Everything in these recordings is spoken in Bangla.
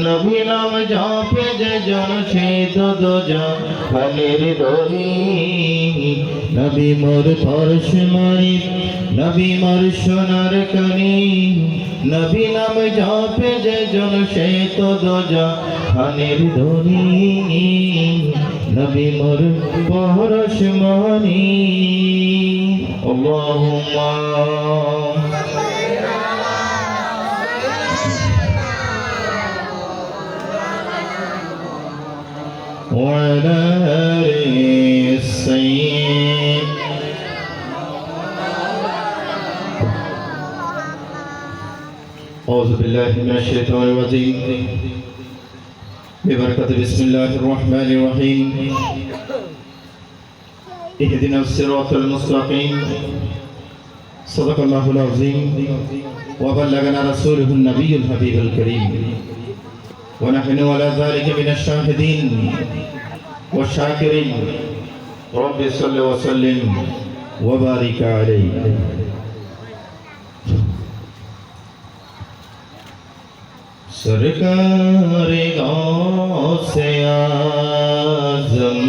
নবী নাম জপে যে জন সে তো দোজাখানের দড়ি নবী মোর পরশমণি নবী মোর সোনার কণি নবী নাম জপে যে জন সে তো দোজাখানের দড়ি নবী মোর পরশমণি আল্লাহুম্মা وعلى آل السيد أعوذ بالله من الشيطان الرجيم ببركة بسم الله الرحمن الرحيم اهدنا الصراط المستقيم صدق الله العظيم وبلغنا رسوله النبي الحبيب الكريم ونحن على ذلك من الشاهدين والشاكرين رب صل وسلم وبارك عليه सरकार गौसे आज़म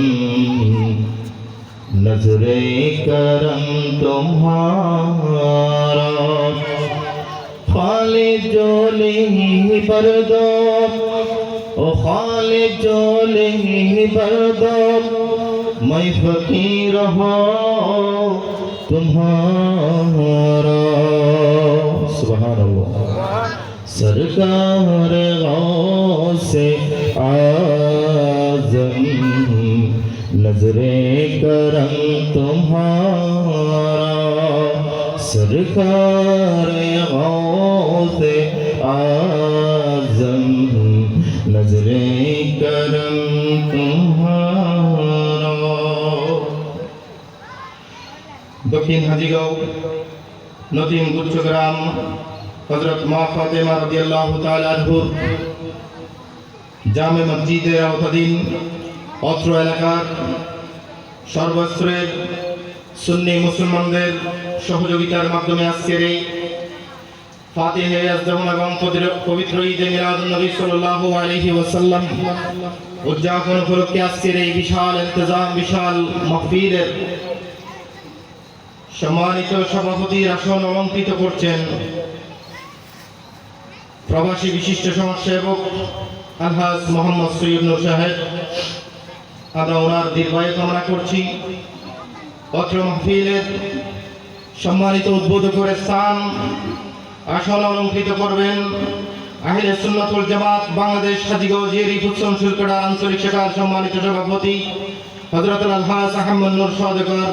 नजरे करम तुम्हारा खालिद जोले बरदो ओ खालिद जोले बरदो मैं फकीर हो तुम्हारा सुभान अल्लाह सरकार गौसे आज़म नजरे करम तुम्हारा सरकार गौसे आज़म नजरे करम तुम्हारा दक्षिण हाजीगांव नतीम गुच्छग्राम हजरत माँ फातेमा रदियल्लाहु ताआला अन्हुर জামে মসজিদের আওতাধীন অত্র এলাকার সর্বস্তরের সুন্নি মুসলমানদের সহযোগিতার মাধ্যমে আজকের এই ফাতিহে আজদাহুন এবং পবিত্র ঈদে মিলাদুন নবী সাল্লাল্লাহু আলাইহি ওয়াসাল্লাম উদযাপন উপলক্ষে আজকের এই বিশাল ইন্তজাম বিশাল মাহফিলের সম্মানিত সভাপতির আসন অলঙ্কৃত করছেন প্রবাসী বিশিষ্ট সমাজসেবক আলহাজ মোহাম্মদ সৈয়দ নূর সাহেব। আমরা ওনার দীর্ঘায়ু কামনা করছি। অত্র মাহফিলের সম্মানিত উদ্বোধকের স্থান আসন অলঙ্কৃত করবেন আহলে সুন্নাত ওয়াল জামাত বাংলাদেশ হাজীগাঁও জিয়ারি ফুৎসন সুরকাটা আঞ্চলিক শাখার সম্মানিত সভাপতি হযরত আলহাজ আহমদ নূর সওদাগর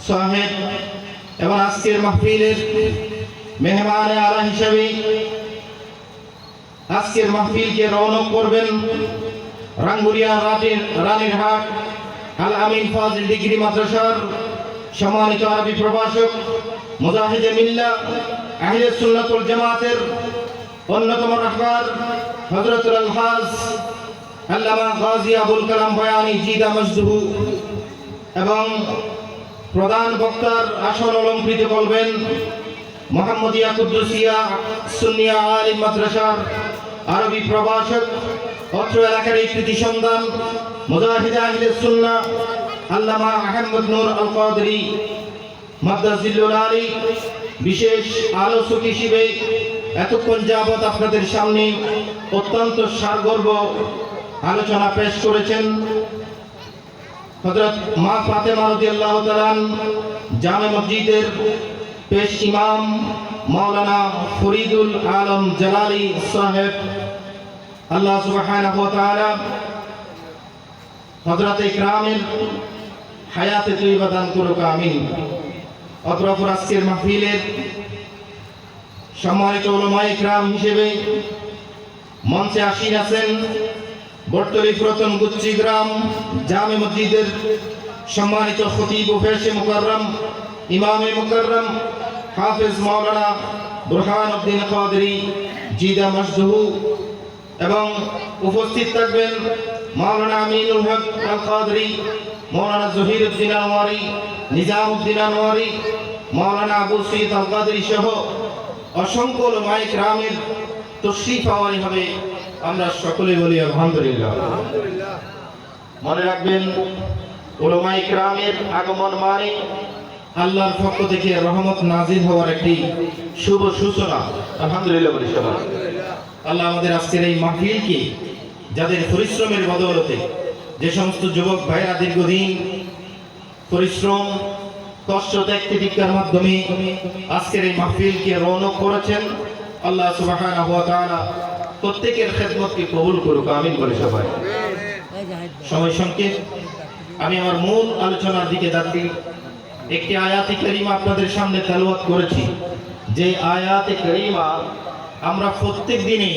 সাহেব এবং আজকের মাহফিলের মেহমানে আলা হিসেবে আজকের মাহফিলকে রওনক করবেন রাঙ্গুরিয়া রানীরহাট আল আমিন ফাজিল ডিগ্রি মাদ্রাসার সম্মানিত আরবি প্রভাষক মুজাহিদে মিল্লাহ আহলে সুন্নাত ওয়াল জামাতের অন্যতম রাহবার হযরত আলহাজ আল্লামা গাজী আবুল কালাম বয়ানী জিদা মজদুহু এবং প্রধান বক্তার আসন অলঙ্কৃত করবেন মোহাম্মদিয়া কুদ্দুসিয়া সুন্নিয়া আলিম মাদ্রাসার আরবি প্রভাষক অত্র এলাকার এই কৃতি সন্তান মুজাহিদ আহলে সুন্নাহ আল্লামা আহমদ নূর আল কাদরি মাদ্দাজিল্লুল আলী বিশেষ আলোচক হিসেবে এতক্ষণ যাবত আপনাদের সামনে অত্যন্ত সারগর্ব আলোচনা পেশ করেছেন হযরত মা ফাতেমা রাদিয়াল্লাহু তাআলা জামে মসজিদের পেশ ইমাম মাওলানা ফরিদুল আলম জালালি সাহেব। আল্লাহ সুবহানাহু ওয়া তাআলা হযরত ইকরামের হায়াতে তৈয়বা দান করুক আমিন। অতঃপর আজকের মাহফিলের সম্মানিত উলামায়ে ইকরাম হিসেবে মঞ্চে আসীন আছেন বটতলী পুরাতন গুচ্ছি গ্রাম জামে মসজিদের সম্মানিত খতিব ও ফেশে মুকাররম ইমামে মুকাররম হাফেজ মাওলানা বুরহানুদ্দিন কাদরি জিদা মজদুহু এবং উপস্থিত থাকবেন মাওলানা আমিনুল হক আল কাদরি মাওলানা জহিরুদ্দিন আনোয়ারি নিজামউদ্দিন আনোয়ারি মাওলানা আবু সঈদ আল কাদরি সহ অসংখ্য উলামায়ে কিরামের তশরিফ আওয়ানি হবে, আমরা সকলে বলি আলহামদুলিল্লাহ। মনে রাখবেন, উলামায়ে কিরামের আগমন মানে আল্লাহর পক্ষ থেকে রহমত নাজিল হওয়ার একটি শুভ সূচনা। আলহামদুলিল্লাহ বলি সবাই। আল্লাহ আমাদের আজকের এই মাহফিলকে, যাদের পরিশ্রমের বদৌলতে যে সমস্ত যুবক ভাইরা দীর্ঘদিন পরিশ্রম কষ্ট ত্যাগ তিতিক্ষার মাধ্যমে আজকের এই মাহফিলকে রৌনক করেছেন, আল্লাহ সুবহানাহু ওয়া তাআলা প্রত্যেকের খেদমতকে কবুল করুক, আমিন বলি সবাই। সময় সংক্ষেপ, আমি আমার মূল আলোচনার দিকে যাচ্ছি। একটি আয়াতে কারিমা আপনাদের সামনে তেলাওয়াত করেছি, যে আয়াতে কারিমা আমরা প্রত্যেক দিনই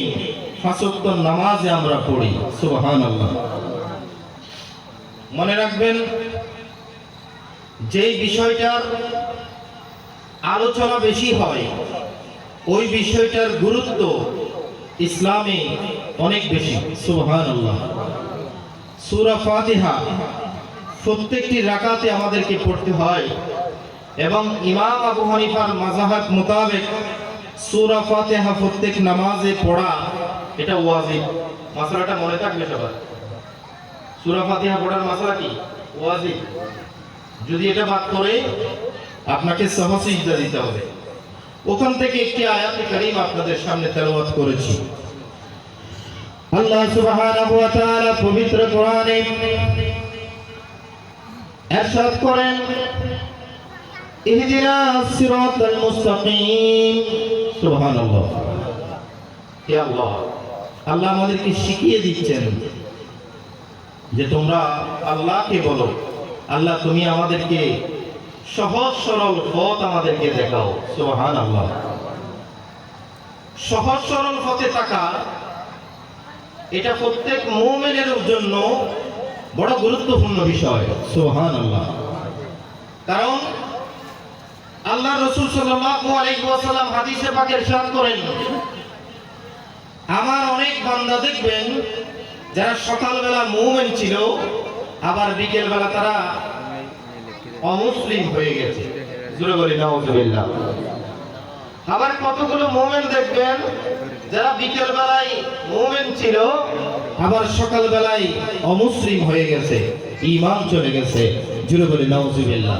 পাঁচ ওয়াক্ত নামাজে আমরা পড়ি। সুবহানাল্লাহ। মনে রাখবেন, যেই বিষয়টার আলোচনা বেশি হয় ওই বিষয়টার গুরুত্ব ইসলামে অনেক বেশি। সুবহানাল্লাহ। সূরা ফাতিহা প্রত্যেকটি রাকাতে আমাদেরকে পড়তে হয়, এবং ইমাম আবু হানিফার মাযহাব মোতাবেক সূরা ফাতিহা প্রত্যেক নামাজে পড়া এটা ওয়াজিব। মাসআলাটা মনে থাকবে সবার। সূরা ফাতিহা পড়ার মাসআলা কি? ওয়াজিব। যদি এটা বাদ করে আপনাকে সাজদা দিতে হবে। ওখান থেকে একটি আয়াতে কারীমা আপনাদের সামনে তেলাওয়াত করেছি। আল্লাহ সুবহানাহু ওয়া তাআলা পবিত্র কোরআনে ইরশাদ করেন, ইহদিনাস সিরাতাল মুস্তাকিম। সুবহানাল্লাহ। হে আল্লাহ, আল্লাহ আমাদেরকে শিখিয়ে দিচ্ছেন যে তোমরা আল্লাহকে বলো, আল্লাহ তুমি আমাদেরকে সহজ সরল পথ আমাদেরকে দেখাও। সুবহানাল্লাহ। সহজ সরল পথে থাকা এটা প্রত্যেক মুমিনের জন্য বড় গুরুত্বপূর্ণ বিষয়। সুবহানাল্লাহ। কারণ আল্লাহ রাসূল সাল্লাল্লাহু আলাইহি ওয়াসাল্লাম হাদিসে পাকে ইরশাদ করেন, আমার অনেক বান্দা দেখবেন যারা সকালবেলা মুমিন ছিল, আবার বিকেল বেলা তারা অমুসলিম হয়ে গেছে। জোরে বলি নাউযুবিল্লাহ। আবার কতগুলো মুমিন দেখবেন যারা বিকেল বেলায় মুমিন ছিল, আবার সকাল বেলায় অমুসলিম হয়ে গেছে, ঈমান চলে গেছে। জোরে বলি নাউযুবিল্লাহ।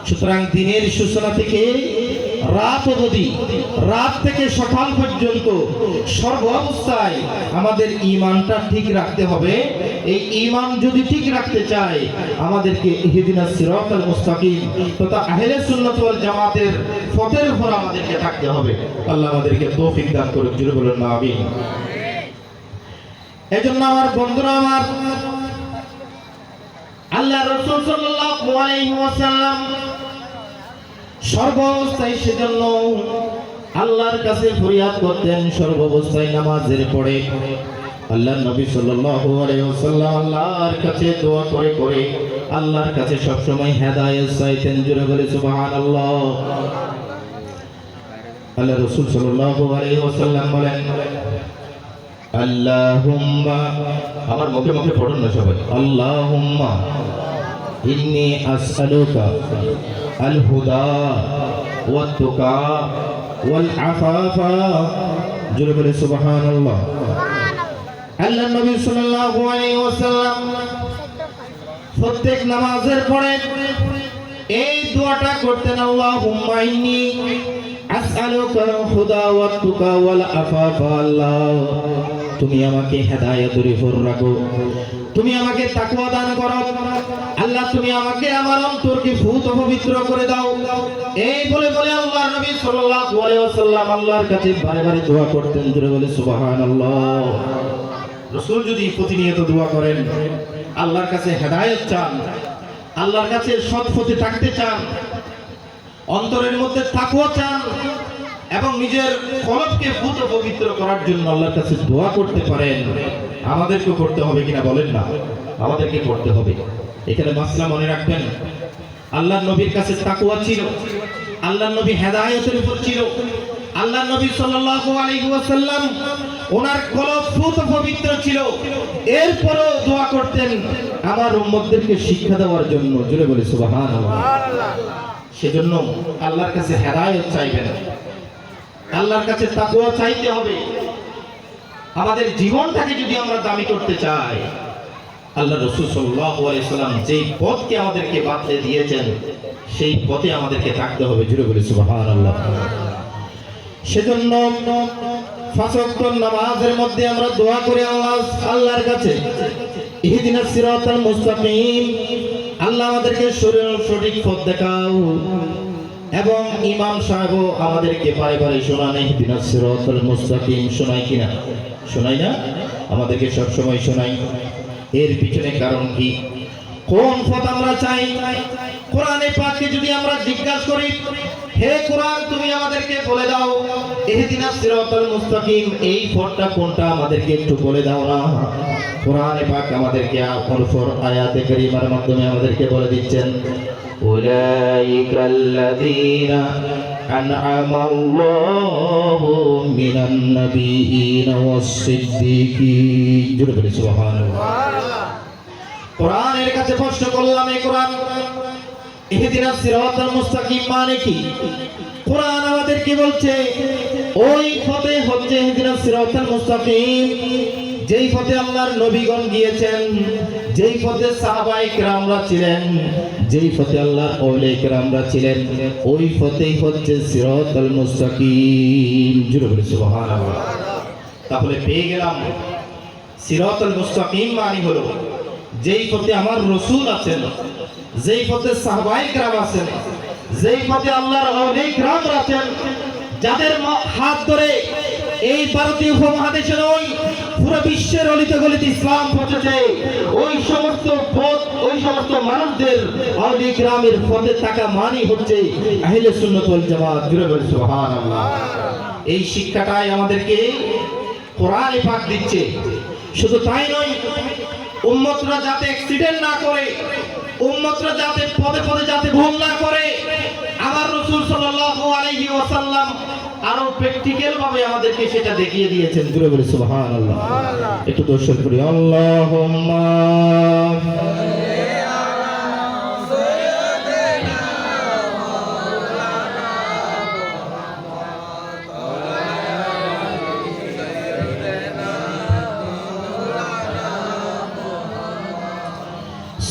সুতরাং দিনের সূচনা থেকে রাত অবধি, রাত থেকে সকাল পর্যন্ত সর্ব অবস্থায় আমাদের ঈমানটা ঠিক রাখতে হবে। এই ঈমান যদি ঠিক রাখতে চাই, আমাদেরকে ইহদিনাস সিরাতাল মুস্তাকিম তথা আহলে সুন্নাত ওয়াল জামাতের পথের উপর আমাদেরকে থাকতে হবে। আল্লাহ আমাদেরকে তৌফিক দান করুন। জোরে বলুন আমিন। এজন্য আমার বন্ধুরা, আমার আল্লাহ রাসূল সাল্লাল্লাহু আলাইহি ওয়াসাল্লাম সর্বাবস্থায় সেজন্য আল্লাহর কাছে ফরিয়াদ করতেন, সর্বাবস্থায় নামাজের পড়ে আল্লাহর নবী সাল্লাল্লাহু আলাইহি ওয়াসাল্লাম আল্লাহর কাছে দোয়া করে করে আল্লাহর কাছে সব সময় হেদায়েত চাইতেন। জোরে বলে সুবহানাল্লাহ। আল্লাহ রাসূল সাল্লাল্লাহু আলাইহি ওয়াসাল্লাম বলেন, আল্লাহুম্মা, আমার মুখে মুখে পড়ুন না সবাই, আল্লাহুম্মা ইন্নী আসআলুকা আল হুদা ওয়াত তুকা ওয়াল আফাফা। জোরে বলে সুবহানাল্লাহ। আল্লাহ নবী সাল্লাল্লাহু আলাইহি ওয়াসাল্লাম প্রত্যেক নামাজের পরে এই দোয়াটা করতেন, আল্লাহুম্মা ইন্নী আসআলুকা হুদা ওয়াত তুকা ওয়াল আফাফা। আল্লাহ তুমি আমাকে হেদায়েতের উপর রাখো, তুমি আমাকে তাকওয়া দান করো। আল্লাহ তুমি আমাকে আমার অন্তরকে ফুত পবিত্র করে দাও। এই বলে বলে আল্লাহর নবী সাল্লাল্লাহু আলাইহি ওয়াসাল্লাম আল্লাহর কাছে বারে বারে দোয়া করতেন। জোরে বলে সুবহানাল্লাহ। রাসূল যদি প্রতিনিয়ত দোয়া করেন, আল্লাহর কাছে হেদায়েত চান, আল্লাহর কাছে সৎ পথে থাকতে চান, অন্তরের মধ্যে তাকওয়া চান এবং নিজের কলবকে ফুত পবিত্র করার জন্য আল্লাহর কাছে দোয়া করতে পারেন, আমাদেরকে করতে হবে কিনা বলেন না? আমাদেরকে করতে হবে। এখানে মাসলা মনে রাখবেন, আল্লাহর নবীর কাছে তাকওয়া ছিল, আল্লাহর নবী হেদায়েতের উপর ছিল, আল্লাহর নবী সাল্লাল্লাহু আলাইহি ওয়াসাল্লাম ওনার কলব ফুত পবিত্র ছিল, এরপরও দোয়া করতেন আমার উম্মতদেরকে শিক্ষা দেওয়ার জন্য। জোরে বলে সুবহানাল্লাহ। সেজন্য আল্লাহর কাছে হেদায়েত চাইবেন, আল্লাহর কাছে তাকওয়া চাইতে হবে। আমাদের জীবনটাকে যদি আমরা দামি করতে চাই, আল্লাহ রাসূল সাল্লাল্লাহু আলাইহি সাল্লাম যেই পথকে আমাদেরকে বাতলে দিয়েছেন সেই পথে আমাদেরকে থাকতে হবে। জুড়ে বলি সুবহানাল্লাহ। সেজন্য পাঁচ ওয়াক্ত নামাজের মধ্যে আমরা দোয়া করি আল্লাহর কাছে, ইহদিনাস সিরাতাল মুস্তাকিম, আল্লাহ আমাদেরকে সঠিক পথ দেখাও। এবং ইমাম সাহেবও আমাদেরকে বারে বারে শোনান ইহদিনাস সিরাতাল মুস্তাকিম, শোনায় কিনা? শোনাই না? আমাদেরকে সব সময় শোনাই। এর পিছনে কারণ কি? কোন পথ আমরা চাই? কোরআনে পাককে যদি আমরা জিজ্ঞাসা করি, হে কোরআন তুমি আমাদেরকে বলে দাও ইহদিনাস সিরাতাল মুস্তাকিম, এই পথটা কোনটা আমাদেরকে একটু বলে দাও না। কোরআনে পাক আমাদেরকে অপর আয়াতে কারিমার মাধ্যমে আমাদেরকে বলে দিচ্ছেন, উলাইকাল্লাযীনা আন'আমাল্লাহু মিনান নাবিয়্যিনা ওয়াস-সিদ্দীকিন। জোরে বলি সুবহানাল্লাহ। কোরআনের কাছে প্রশ্ন করলাম, এই কোরআন ইহদিনাস সিরাতাল মুস্তাকিম মানে কি? কোরআন আমাদেরকে বলছে ওই পথে হচ্ছে ইহদিনাস সিরাতাল মুস্তাকিম, যেই পথে আল্লাহর নবীগণ গিয়েছেন, যেই পথে সাহাবায়ে কেরামরা ছিলেন, যেই পথে আল্লাহর আউলিয়া কেরামরা ছিলেন, ওই পথেই হচ্ছে সিরাতাল মুস্তাকিম। জোরে বলি সুবহানাল্লাহ। তাহলে পেয়ে গেলাম সিরাতাল মুস্তাকিম মানে হলো যেই পথে আমার রাসূল আছেন, যেই পথে সাহাবায়ে কেরাম আছেন, যেই পথে আল্লাহর আউলিয়া কেরাম আছেন, যাদের হাত ধরে এই ভারতীয় উপমহাদেশে নয় পুরো বিশ্বের অলিতে গলিতে ইসলাম পৌঁছেছে, ওই সমস্ত পথ, ওই সমস্ত মানুষদের আউলিয়া কেরামের পথে থাকা মানে হচ্ছে আহলে সুন্নাত ওয়াল জামাত। জুড়ে বলি সুবহানাল্লাহ। এই শিক্ষাটাই আমাদেরকে কোরআনে পাক দিচ্ছে। শুধু তাই নয়, উম্মতরা যাতে অ্যাক্সিডেন্ট না করে, উম্মতরা যাতে পদে পদে যাতে ভুল না করে, আমার রাসূল সাল্লাল্লাহু আলাইহি ওয়াসাল্লাম আরো প্র্যাকটিক্যাল ভাবে আমাদেরকে সেটা দেখিয়ে দিয়েছেন। জুড়ে বলি সুবহানাল্লাহ। একটু দর্শন করি, আল্লাহুম্মা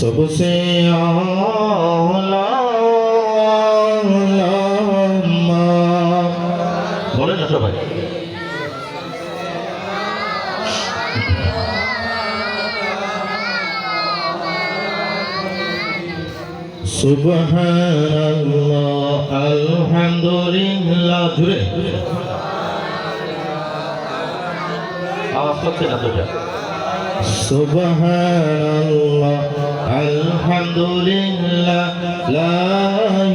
सबसे आला बोले ना सबाई सुबहानल्लाह अल्हम्दुलिल्लाह। जुरे आवाज करते ना तो जा। सुबहानल्लाह अल्हम्दुलिल्लाह ला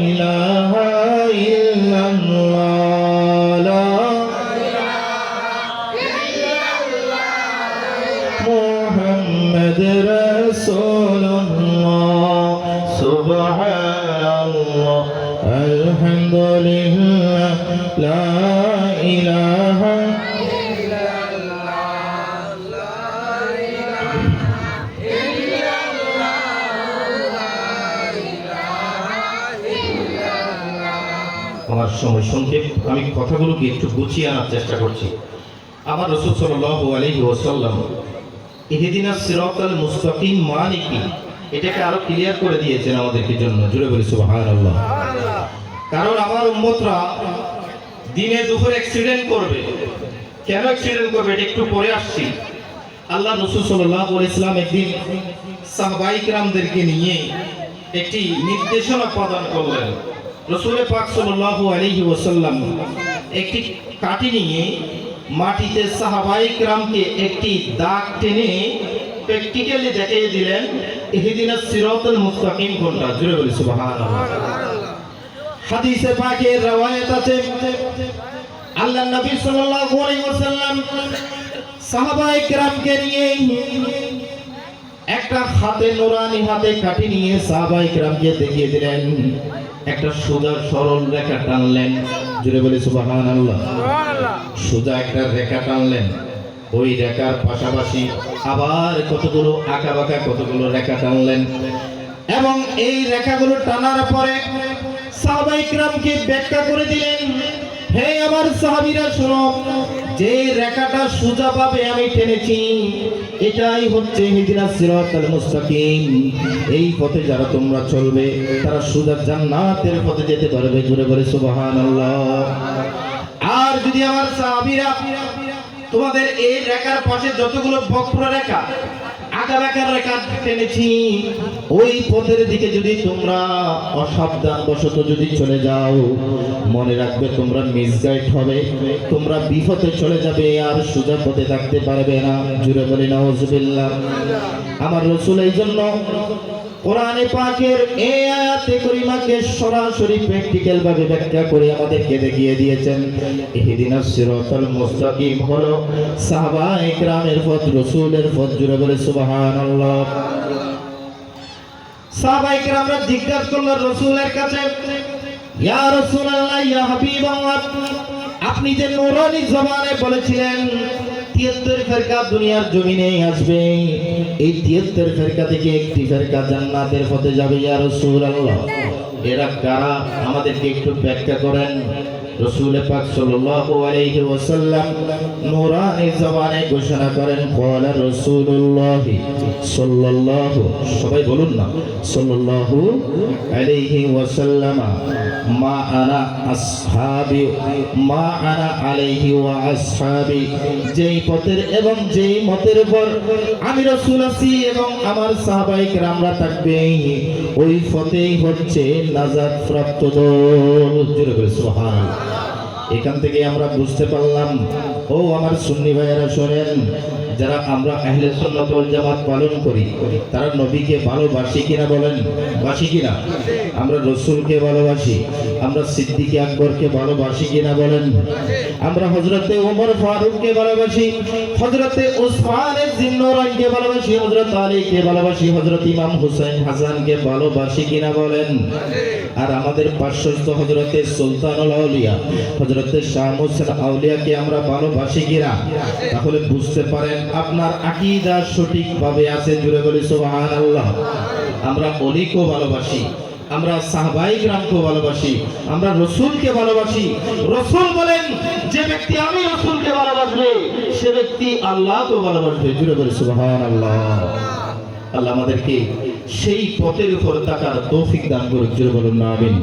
इलाहा इल्लल्लाह ला मुहम्मद रसूलुल्लाह। सुबहानल्लाह अल्हम्दुलिल्लाह ला इलाहा আমার সময় সংক্ষেপ, আমি কথাগুলোকে একটু গুছিয়ে আনার চেষ্টা করছি। আমার রাসূল সাল্লাল্লাহু আলাইহি ওয়াসাল্লাম ইহদিনাস সিরাতাল মুস্তাকিম মানে কি এটাকে আরো ক্লিয়ার করে দিয়েছেন আমাদেরকে জন্য। জুড়ে বলি সুবহানাল্লাহ। কারণ আমার উম্মতরা দিনে দুপুরে অ্যাক্সিডেন্ট করবে। কেন অ্যাক্সিডেন্ট করবে এটা একটু পরে আসছি। আল্লাহ রাসূল সাল্লাল্লাহু আলাইহি ওয়াসাল্লাম একদিন সাহাবায়ে কেরামদেরকে নিয়ে একটি নির্দেশনা প্রদান করলেন। রাসূল পাক সাল্লাল্লাহু আলাইহি ওয়াসাল্লাম একটি কাঠি নিয়ে মাটিতে সাহাবায়ে কেরামকে একটি দাগ টেনে প্র্যাকটিক্যালি দেখিয়ে দিলেন ইহদিনাস সিরাতাল মুস্তাকিম কোনটা। জুড়ে বলি সুবহানাল্লাহ। হাদিসে পাকে রওয়ায়াত আছে আল্লাহর নবী সাল্লাল্লাহু আলাইহি ওয়াসাল্লাম সাহাবায়ে কেরামকে নিয়ে একটা হাতে নুরানি হাতে কাঠি নিয়ে সাহাবায়ে কেরামকে দেখিয়ে দিলেন, একটা সোজা সরল রেখা টানলেন। জুড়ে বলি সুবহানাল্লাহ। সোজা একটা রেখা টানলেন, ওই রেখার পাশাপাশি আবার কতগুলো আঁকা বাঁকা কতগুলো রেখা টানলেন, এবং এই রেখাগুলো টানার পরে সাহাবায়ে কেরামকে ব্যাখ্যা করে দিলেন হে আমার সাহাবীরা শোনো, যে রেখাটা সোজা পাবে আমি টেনেছি, এটাই হচ্ছে ইহদিনাস সিরাতাল মুস্তাকিম। এই পথে যারা তোমরা চলবে তারা সোজা জান্নাতের পথে যেতে পারবে। জোরে বলে সুবহানাল্লাহ। আর যদি আমার সাহাবীরা তোমাদের এই রেখার পাশে যতগুলো বক্র রেখা, আঁকা বাঁকার রেখা টেনেছি, ওই পথের দিকে যদি তোমরা অসাবধান বশত যদি চলে যাও, মনে রাখবে তোমরা মিসগাইড হবে, তোমরা বিপথে চলে যাবে, আর সোজা পথে থাকতে পারবে না। জুড়ে বলি নাউজুবিল্লাহ। আমার রাসূল এই জন্য কোরআনে পাকের এই আয়াতে করিমাকে সরাসরি প্র্যাকটিক্যাল ভাবে ব্যাখ্যা করে আমাদেরকে দেখিয়ে দিয়েছেন। ইহদিনাস সিরাতাল মুস্তাকিম হলো সাহাবায়ে কেরামের পথ, রাসূলের পথ। জুড়ে বলে সুবহানাল্লাহ। সাহাবায়ে কেরামরা জিজ্ঞাসা করলেন রাসূলের কাছে, ইয়া রাসূলুল্লাহ, ইয়া হাবিবাল্লাহ, আপনি যে নূরানী জবানে বলেছিলেন 73 ফেরকা দুনিয়ার জমিনে আসবে, এই 73 ফেরকা থেকে একটি ফেরকা জান্নাতের পথে যাবে, ইয়া রাসূলুল্লাহ, এরা কারা? আমাদেরকে একটু ব্যাখ্যা করেন। রাসূল পাক সাল্লাল্লাহু আলাইহি ওয়াসাল্লাম নূরানী জবানে ঘোষণা করেন, ক্বালা রাসূলুল্লাহ সাল্লাল্লাহু, সবাই বলুন না, সাল্লাল্লাহু আলাইহি ওয়াসাল্লাম, মা আনা আসহাবি মা আনা আলাইহি ওয়া আসহাবি, যেই পথের এবং যেই মতের উপর আমি রাসূল আছি এবং আমার সাহাবায়ে কেরামরা থাকবে, ওই পথেই হচ্ছে নাজাত প্রাপ্ত দল। জোরে বলে সুবহানাল্লাহ। এখান থেকে আমরা বুঝতে পারলাম, ও আমার সুন্নি ভাইয়েরা শোনেন, যারা আমরা আহলে সুন্নাত ওয়াল জামাত পালন করি তারা নবীকে ভালোবাসি কিনা বলেন? বাসি কিনা? আমরা রাসূলকে ভালোবাসি, আমরা সিদ্দিক আকবরকে ভালোবাসি কিনা বলেন? আমরা হযরতে ওমর ফারুককে ভালোবাসি, হযরতে উসমান জিন্নুরাইনকে ভালোবাসি, হযরত আলীকে ভালোবাসি, হযরত ইমাম হুসাইন হাসানকে ভালোবাসি কিনা বলেন? আর আমাদের পার্শ্বস্থ হযরতে সুলতানুল আউলিয়া হযরতে শাহ মুহসিন আউলিয়াকে আমরা ভালোবাসি কিনা? তাহলে বুঝতে পারেন আপনার আকীদা সঠিকভাবে আছে। জুড়ে বলি সুবহানাল্লাহ। আমরা ওলিকেও ভালোবাসি, আমরা সাহাবায়ে কেরামকেও ভালোবাসি, আমরা রাসূলকে ভালোবাসি। রাসূল বলেন, যে ব্যক্তি আমি রাসূলকে ভালোবাসবে সে ব্যক্তি আল্লাহকেও ভালোবাসবে। জুড়ে বলি সুবহানাল্লাহ। আল্লাহ আমাদেরকে সেই পথের উপর থাকার তৌফিক দান করুক। জুড়ে বলুন না আমিন।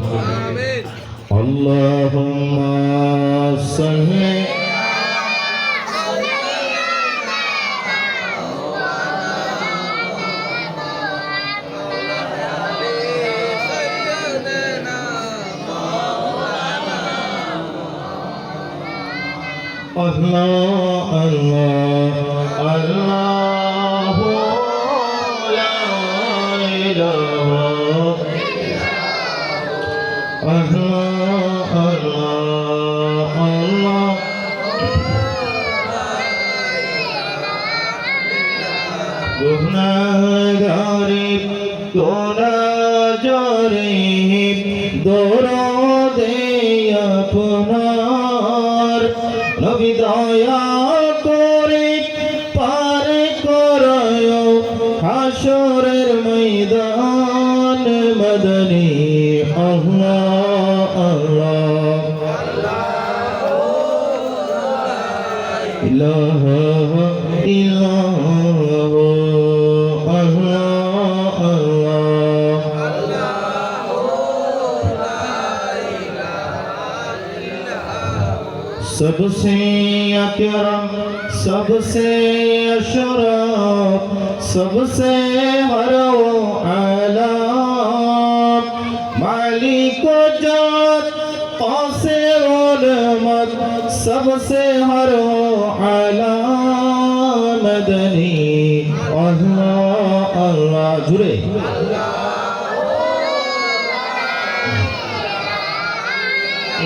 আল্লাহুম্মা সাল্লি আল্লাহ আল্লাহ আল্লাহ লা ইলাহা আল্লাহ আল্লাহ আল্লাহ। গুনাহগারে গুনাহগারে দরদে আপনার নবী দয়া করে পার করায় হাসরের ময়দান মদনী। আল্লাহ আল্লাহ ইলাহা ইল্লাল্লাহ আল্লাহ আল্লাহ। सबसे अकरम सबसे अशरफ सबसे हरो आला मालिक जात पासे उलमत सबसे हरो आला मदनी। अल्लाह अल्लाह जुड़े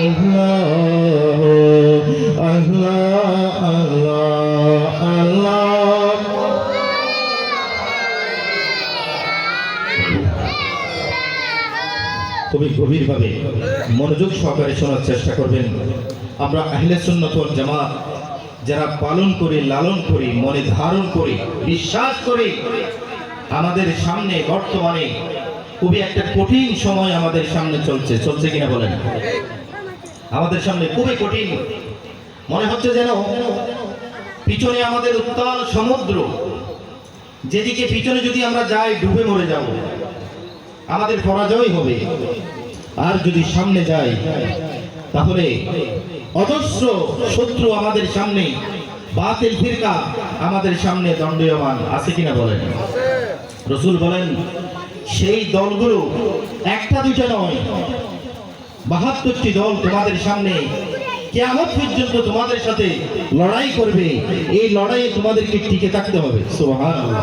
अल्लाह अल्लाह अल्लाह अल्लाह। খুবই গভীরভাবে মনোযোগ সহকারে শোনার চেষ্টা করবেন। আমরা আহলে সুন্নাত ওয়াল জামাত যারা পালন করি, লালন করি, মনে ধারণ করি, বিশ্বাস করি, আমাদের সামনে বর্তমানে খুবই একটা কঠিন সময় আমাদের সামনে চলছে কিনা বলেন? আমাদের সামনে খুবই কঠিন, মনে হচ্ছে যেন পিছনে আমাদের উত্তাল সমুদ্র, যেদিকে পিছনে যদি আমরা যাই ডুবে মরে যাব, আমাদের পরাজয় হবে। আর যদি সামনে যাই তাহলে অজস্র শত্রু আমাদের সামনে, বাতিল ফিরকা আমাদের সামনে দণ্ডায়মান আছে কিনা বলেন। রাসূল বলেন সেই দলগুলো একটা দুইটা নয়, ৭২টি দল তোমাদের সামনে কিয়ামত পর্যন্ত তোমাদের সাথে লড়াই করবে। এই লড়াইয়ে তোমাদেরকে টিকে থাকতে হবে। সুবহানাল্লাহ।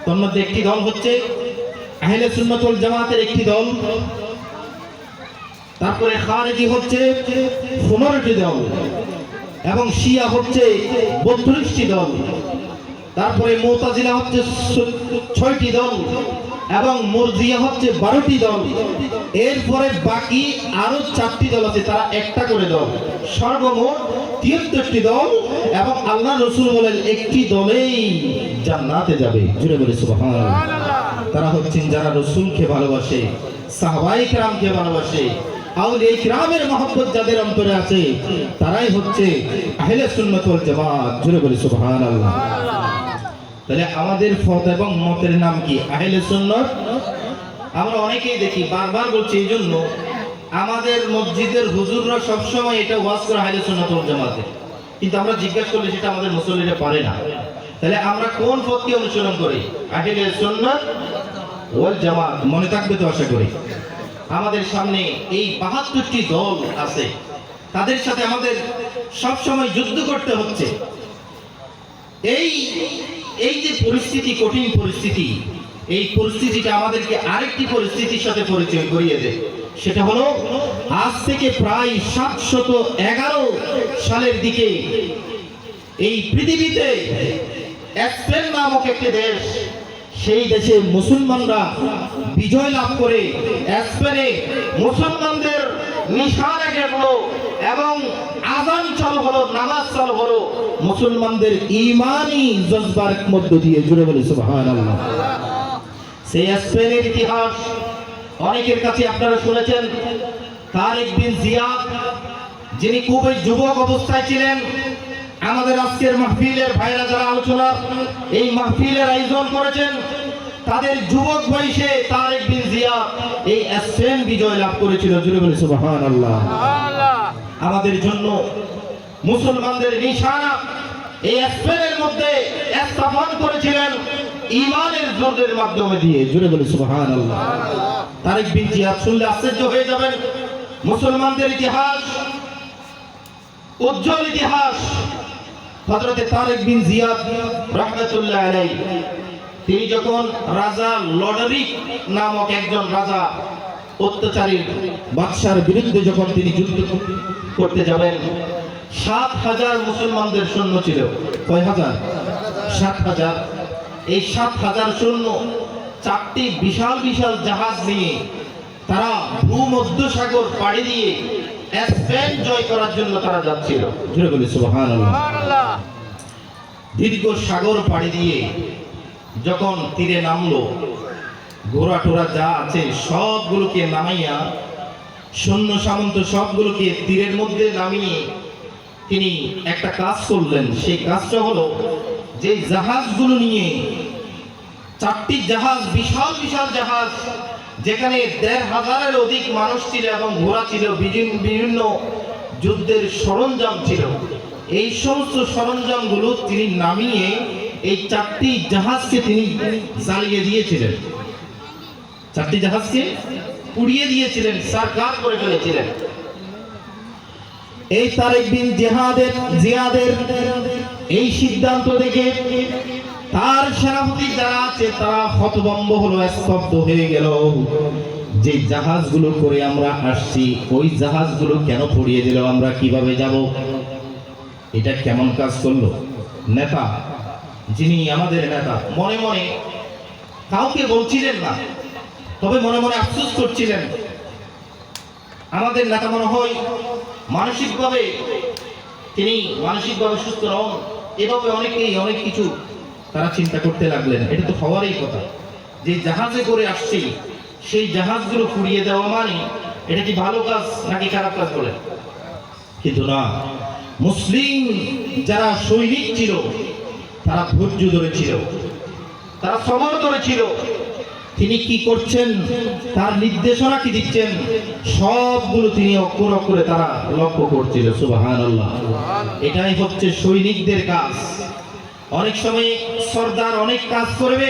তার মধ্যে একটি দল হচ্ছে আহলে সুন্নাত ওয়াল জামাতের একটি দল, তারপরে খারেজি হচ্ছে ১৫টি দল, এবং শিয়া হচ্ছে ৩২টি দল, তারপরে মুতাজিলা হচ্ছে ৬টি দল, এবং মুরজিয়া হচ্ছে ১২টি দল। এরপরে বাকি আরো ৪টি দল আছে, তারা একটা করে দল, সর্বমোট ৭৩টি দল। এবং আল্লাহ রাসূল বলেন একটি দলেই জান্নাতে যাবে। জুড়ে বলে সুবহানাল্লাহ। তারা হচ্ছেন যারা রাসূলকে ভালোবাসে, সাহাবায়ে কেরামকে ভালোবাসে, আউলিয়া কিরামের মহব্বত যাদের অন্তরে আছে, তারাই হচ্ছে আহলে সুন্নাত ওয়াল জামাত। জুড়ে বলে সুবহানাল্লাহ। তাহলে আমাদের ফত এবং মতের নাম কি? আহলে সুন্নাত। আমরা অনেকেই দেখি, বারবার বলছি এই জন্য, আমাদের মসজিদের হুজুররা সবসময় এটা ওয়াজ করে আহলে সুন্নাত ওয়াল জামাতে, কিন্তু আমরা জিজ্ঞাসা করলে সেটা আমাদের মুসল্লিরা পারে না। তাহলে আমরা কোন পথকে অনুসরণ করি? আহলে সুন্নাত ওয়াল জামাত। মনে থাকবে তো আশা করি। আমাদের সামনে এই ৭২টি দল আছে, তাদের সাথে আমাদের সব সময় যুদ্ধ করতে হচ্ছে। এই যে পরিস্থিতি, কঠিন পরিস্থিতি, এই পরিস্থিতিটা আমাদেরকে আরেকটি পরিস্থিতির সাথে পরিচয় করিয়ে দেয়। সেটা হলো আজ থেকে প্রায় ৭১১ সালের দিকে এই পৃথিবীতে স্পেন নামক একটি দেশ, সেই দেশে মুসলমানরা বিজয় লাভ করে স্পেনে মুসলমানদের নিশানা গেলো এবং আযান চালু হলো, নামাজ চালু হলো মুসলমানদের ঈমানি জজবার মধ্য দিয়ে। জুড়ে বলে সুবহানাল্লাহ। সেই স্পেনের ইতিহাস অনেকের কাছে আপনারা শুনেছেন। তারেক বিন জিয়াদ, যিনি খুবই যুবক অবস্থায় ছিলেন, আমাদের আজকের মাহফিলের ভাইরা যারা আলোচনা এই মাহফিলের আয়োজন করেছেন, তাদের যুবক বয়সে তারেক বিন জিয়াদ এই স্পেন বিজয় লাভ করেছিল। জুড়ে বলে সুবহানাল্লাহ। আমাদের জন্য মুসলমানদের নিশানা এই স্পেনের মধ্যে স্থাপন করেছিলেন ঈমানের জোরের মাধ্যমে দিয়ে। জুড়ে বলে সুবহানাল্লাহ। তারেক বিন জিয়াদ শুনলে আশ্চর্য হয়ে যাবেন। মুসলমানদের ইতিহাস, উজ্জ্বল ইতিহাস। হযরতে তারেক বিন জিয়াদ রাহমাতুল্লাহ আলাইহি, তিনি যখন রাজা লডরিক নামক একজন রাজা অত্যাচারী বাদশার বিরুদ্ধে যখন তিনি যুদ্ধ করতে যাবেন, ৭,০০০ মুসলমানদের সৈন্য ছিল। কয় হাজার? ৭,০০০। এই ৭,০০০ সৈন্য ৪টি বিশাল বিশাল জাহাজ নিয়ে তারা ভূমধ্য সাগর পাড়ি দিয়ে স্পেন জয় করার জন্য তারা যাচ্ছিল। জুড়ে বলি সুবহানাল্লাহ। দীর্ঘ সাগর পাড়ি দিয়ে যখন তীরে নামলো, ঘোড়া টোড়া যা আছে সবগুলোকে নামাইয়া, সৈন্য সামন্ত সবগুলোকে তীরের মধ্যে নামিয়ে তিনি একটা কাজ করলেন। সেই কাজটা হলো যে জাহাজগুলো নিয়ে, ৪টি জাহাজ, বিশাল বিশাল জাহাজ, যেখানে ১৫০০-এর অধিক মানুষ ছিল এবং ঘোড়া ছিল, বিভিন্ন যুদ্ধের সরঞ্জাম ছিল, এই সমস্ত সরঞ্জামগুলো তিনি নামিয়ে এই ৪টি জাহাজকে তিনি জ্বালিয়ে দিয়েছিলেন। ৪টি জাহাজকে পুড়িয়ে দিয়েছিলেন, সারকার করে ফেলেছিলেন। এই তারেক বিন জিয়াদের এই সিদ্ধান্ত দেখে তার সেনাপতি যারা আছে তারা হতভম্ব হলো, স্তব্ধ হয়ে গেল। যে জাহাজগুলো করে আমরা আসছি, ওই জাহাজগুলো কেন পুড়িয়ে দিল? আমরা কিভাবে যাব? এটা কেমন কাজ করলো? নেতা, যিনি আমাদের নেতা, মনে মনে কাউকে বলছিলেন না, তবে মনে মনে আফসোস করছিলেন। আমাদের নেতা মনে হয় মানসিকভাবে সুস্থ নন। এভাবে অনেকেই অনেক কিছু তারা চিন্তা করতে লাগলেন। এটা তো হওয়ারই কথা, যে জাহাজে করে আসছি সেই জাহাজগুলো পুড়িয়ে দেওয়া মানে এটা কি ভালো কাজ নাকি খারাপ কাজ বলে? কিন্তু না, মুসলিম যারা সৈনিক ছিল তারা ধৈর্য ধরেছিল, তারা সবর ধরেছিল। তিনি কি করছেন, তার নির্দেশনা কি দিচ্ছেন, সবগুলো তিনি অক্ষর অক্ষরে তারা লক্ষ্য করছিল। সুবহানাল্লাহ। এটাই হচ্ছে সৈনিকদের কাজ। অনেক সময় সর্দার অনেক কাজ করবে,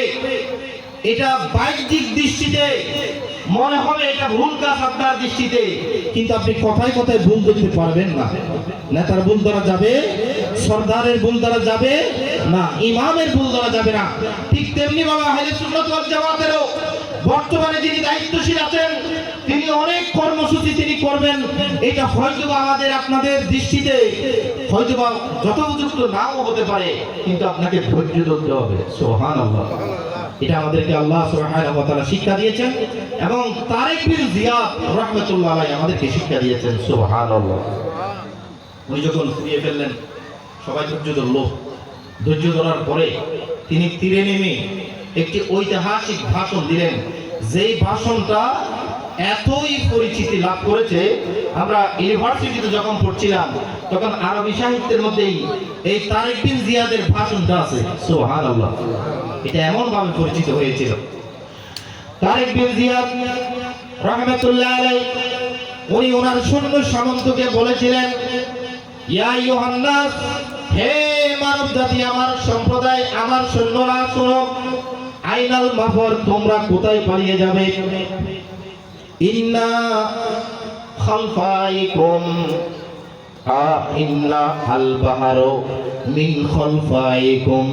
এটা বাহ্যিক দৃষ্টিতে মনে হবে এটা ভুল কাজ আপনার দৃষ্টিতে, কিন্তু আপনি কথায় কথায় ভুল ধরতে পারবেন না। নেতার ভুল ধরা যাবে, সর্দারের ভুল ধরা যাবে না, ইমামের ভুল ধরা যাবে না। ঠিক তেমনি ভাবে আহলে সুন্নাত ওয়াল জামাতেরও বর্তমানে যিনি দায়িত্বশীল আছেন তিনি অনেক কর্মসূচি তিনি করবেন, এটা হয়তোবা আমাদের আপনাদের দৃষ্টিতে হয়তোবা যথোপযুক্ত নাও হতে পারে, কিন্তু আপনাকে ধৈর্য ধরতে হবে। সুবহানাল্লাহ। এটা আমাদেরকে আল্লাহ সুবহানাহু ওয়া তাআলা শিক্ষা দিয়েছেন এবং তারেক বিন জিয়াদ রাহমাতুল্লাহ আলাইহি আমাদেরকে শিক্ষা দিয়েছেন। সুবহানাল্লাহ। উনি যখন ফুরিয়ে ফেললেন সবাই ধৈর্য ধরল। ধৈর্য ধরার পরে তিনি তীরে নেমে একটি ঐতিহাসিক ভাষণ দিলেন, যেই ভাষণটা এতই পরিচিতি লাভ করেছে। আমরা ইউনিভার্সিটিতে যখন পড়ছিলাম তখন আরবি সাহিত্যের মধ্যেই এই তারেক বিন জিয়াদের ভাষণটা আছে। সুবহানাল্লাহ। এটা এমন ভাবে পরিচিত হয়েছিল। তারেক বিন জিয়াদ রাহমাতুল্লাহ আলাইহি উনি ওনার সৈন্য সামন্তকে বলেছিলেন, ইয়া আইয়ুহান নাস, হে মানব জাতি, আমার সম্প্রদায়, আমার সৈন্যরা শোনো, আইনাল মাফর, তোমরা কোথায় পালিয়ে যাবে? ইন্না খালফাইকুম ইন্না আল বাহারু মিন খালফাইকুম,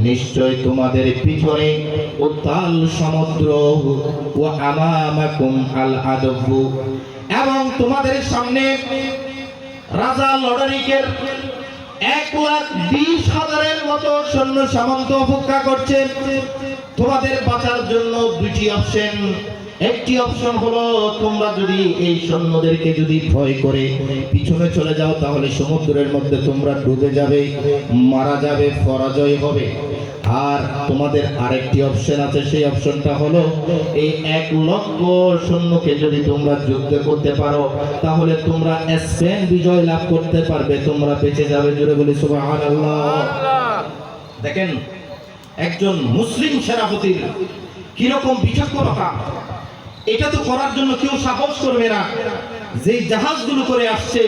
নিশ্চয় তোমাদের পিছনে উত্তাল সমুদ্র, ওয়া আমামাকুম আল আদবু, এবং তোমাদের সামনে রাজা লড়ারিকের 1,20,000-এর মতো সৈন্য সামন্ত অপেক্ষা করছে। তোমাদের বাঁচার জন্য দুইটি অপশন। একটি অপশন হলো তোমরা যদি এই সৈন্যদেরকে যদি ভয় করে পিছনে চলে যাও তাহলে সমুদ্রের মধ্যে তোমরা ডুবে যাবে, মারা যাবে, পরাজয় হবে। আর তোমাদের আরেকটি অপশন আছে, সেই অপশনটা হলো এই 1,00,000 সৈন্যকে যদি তোমরা যুদ্ধ করতে পারো তাহলে তোমরা স্পেন বিজয় লাভ করতে পারবে, তোমরা বেঁচে যাবে। জোরে বলি সুবহানাল্লাহ। দেখেন একজন মুসলিম সেনাপতির কিরকম বিচক্ষণতা, এটা তো করার জন্য কেউ সাহস করবে না। যে জাহাজগুলো করে আসছে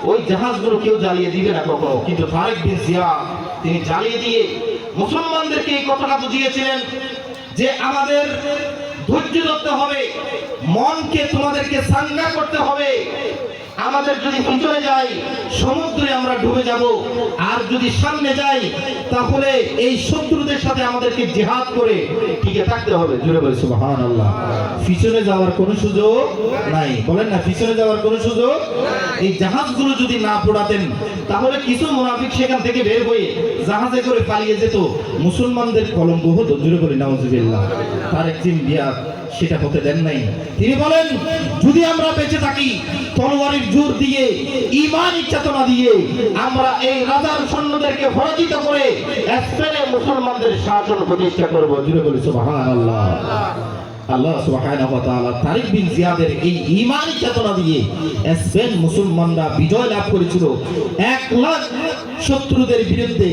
ওই জাহাজগুলো কেউ জ্বালিয়ে দিবে না কখনো, কিন্তু তারেক বিন জিয়াদ তিনি জ্বালিয়ে দিয়ে মুসলমানদেরকে এই কথাটা বুঝিয়েছিলেন যে আমাদের ধৈর্য ধরতে হবে, মনকে তোমাদেরকে সাঙ্গা করতে হবে। আমাদের যদি পিছনে যাই সমুদ্রে আমরা ডুবে যাব, আর যদি সামনে যাই তাহলে এই শত্রুদের সাথে আমাদেরকে জিহাদ করে টিকে থাকতে হবে। জোরে বলি সুবহানাল্লাহ। পিছনে যাওয়ার কোনো সুযোগ নাই, বলেন না, পিছনে যাওয়ার কোনো সুযোগ। এই জাহাজগুলো যদি না পোড়াতেন তাহলে কিছু মুনাফিক সেখান থেকে বের হয়ে জাহাজে করে পালিয়ে যেত, মুসলমানদের কলঙ্ক হতো। জোরে বলি নাউজুবিল্লাহ। তারেক বিন জিয়াদ সেটা হতে দেন নাই। তিনি বলেন যদি আমরা বেঁচে থাকি তলোয়ারের জোর দিয়ে, ঈমানি চেতনা দিয়ে আমরা এই রাজার সৈন্যদেরকে পরাজিত করে স্পেনে মুসলমানদের শাসন প্রতিষ্ঠা করব। জোরে বলি সুবহানাল্লাহ। আল্লাহ সুবহানাহু ওয়া তাআলা তারেক বিন জিয়াদের এই ঈমানি চেতনা দিয়ে স্পেন মুসলমানরা বিজয় লাভ করেছিল। 1,00,000 শত্রুদের বিরুদ্ধে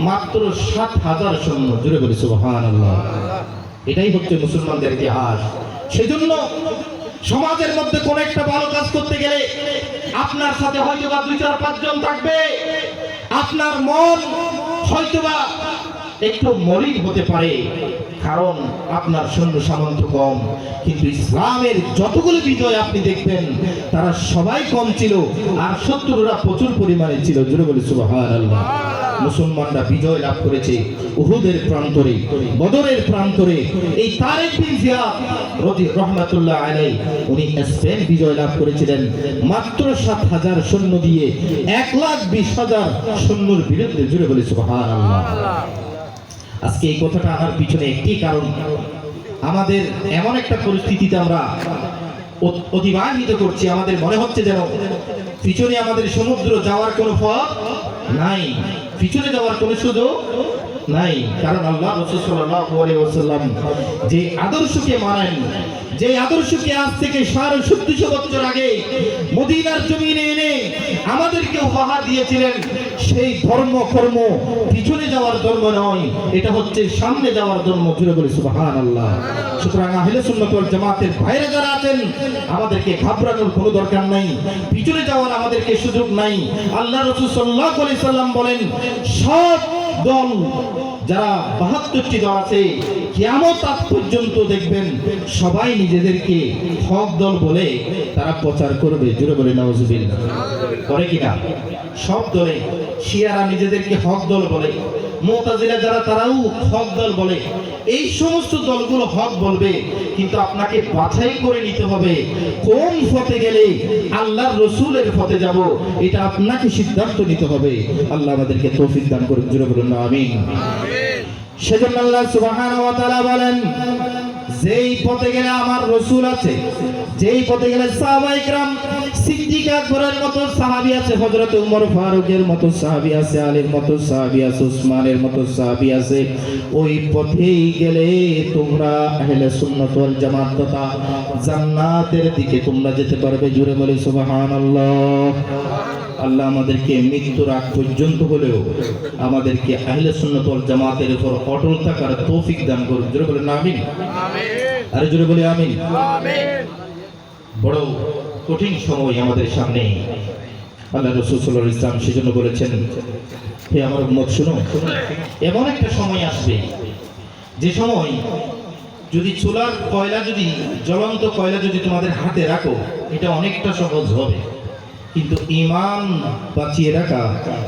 মাত্র 7,000 সৈন্য। জোরে বলি সুবহানাল্লাহ। এটাই হচ্ছে মুসলমানদের ইতিহাস। সেজন্য সমাজের মধ্যে কোন একটা ভালো কাজ করতে গেলে আপনার সাথে হয়তোবা 2-4-5 জন থাকবে, আপনার মন হয়তোবা একটু মলিন হতে পারে কারণ আপনার সৈন্য সামন্ত কম, কিন্তু ইসলামের যতগুলো বিজয় আপনি দেখবেন তারা সবাই কম ছিল আর শত্রুরা প্রচুর পরিমাণে ছিল। জোরে বলি সুবহানাল্লাহ। মুসলমানরা বিজয় লাভ করেছে উহুদের প্রান্তরে, বদরের প্রান্তরে। এই তারেক বিন জিয়াদ রাহমাতুল্লাহ আলাইহি উনি স্পেন বিজয় লাভ করেছিলেন মাত্র 7,000 সৈন্য দিয়ে 1,20,000 সৈন্যর বিরুদ্ধে। জুড়ে বলি সুবহানাল্লাহ। আজকে এই কথাটা আনার পিছনে একটি কারণ, আমাদের এমন একটা পরিস্থিতিতে আমরা অতিবাহিত করছি, আমাদের মনে হচ্ছে যেন পিছনে আমাদের সমুদ্র যাওয়ার কোনো পথ নাই, পিছনে যাওয়ার কোনো সুযোগ নাই। কারণ আল্লাহ রাসূল সাল্লাল্লাহু আলাইহি ওয়াসাল্লাম যে আদর্শকে মানেন, যে আদর্শকে আজ থেকে 1750 বছর আগে মদিনার জমিনে এনে আমাদেরকে উপহার দিয়েছিলেন, সেই ধর্ম কর্ম পিছনে যাওয়ার ধর্ম নয়, এটা হচ্ছে সামনে যাওয়ার ধর্ম। জুড়ে বলি সুবহানাল্লাহ। সুতরাং আহলে সুন্নাত ওয়াল জামাতের ভাইরা যারা আছেন, আমাদেরকে ঘাবড়ানোর কোনো দরকার নাই, পিছনে যাওয়ার আমাদেরকে সুযোগ নাই। আল্লাহ রাসূল সাল্লাল্লাহু আলাইহি সাল্লাম বলেন, সব দল যারা 72টি দল আছে, কিয়ামত আগ পর্যন্ত দেখবেন সবাই নিজেদেরকে হক দল বলে তারা প্রচার করবে। জোরে বলে নাউজুবিল্লাহ। করে কিনা? সব দলে শিয়ারা নিজেদেরকে হক দল বলে, মুতাজিলা যারা তারাও হক দল বলে। এই সমস্ত দলগুলো হক বলবে, কিন্তু আপনাকে বাছাই করে নিতে হবে কোন পথে গেলে আল্লাহর রাসূলের পথে যাব, এটা আপনাকে সিদ্ধান্ত নিতে হবে। আল্লাহ আমাদেরকে তৌফিক দান করুন। জোরে বলুন আমিন। সেজন্য আল্লাহ সুবহানাহু ওয়া তাআলা বলেন, যেই পথে গেলে আমার রাসূল আছে, যেই পথে গেলে সাহাবায়ে কেরাম, সিদ্দিক আকবরের মতো সাহাবী আছে, হযরত ওমর ফারুকের মতো সাহাবী আছে, আলীর মতো সাহাবী আছে, উসমানের মতো সাহাবী আছে, ওই পথেই গেলে তোমরা আহলে সুন্নাত ওয়াল জামাত তথা জান্নাতের দিকে তোমরা যেতে পারবে। জোরে বলে সুবহানাল্লাহ। আল্লাহ আমাদেরকে মৃত্যুর আগ পর্যন্ত হলেও আমাদেরকে আহলে সুন্নাত ওয়াল জামাতের উপর অটল থাকার তৌফিক দান করুন। জোরে বলেন আমিন। আরে জোরে বলে আমিন। বড় কঠিন সময় আমাদের সামনে। আল্লাহ রাসূল সাল্লাল্লাহু আলাইহি ওয়াসাল্লাম সেজন্য বলেছেন, হে আমার উম্মত শুনো, এমন একটা সময় আসবে যে সময় যদি চুলার কয়লা, যদি জ্বলন্ত কয়লা যদি তোমাদের হাতে রাখো, এটা অনেকটা সহজ হবে, কিন্তু ঈমান বাঁচিয়ে রাখা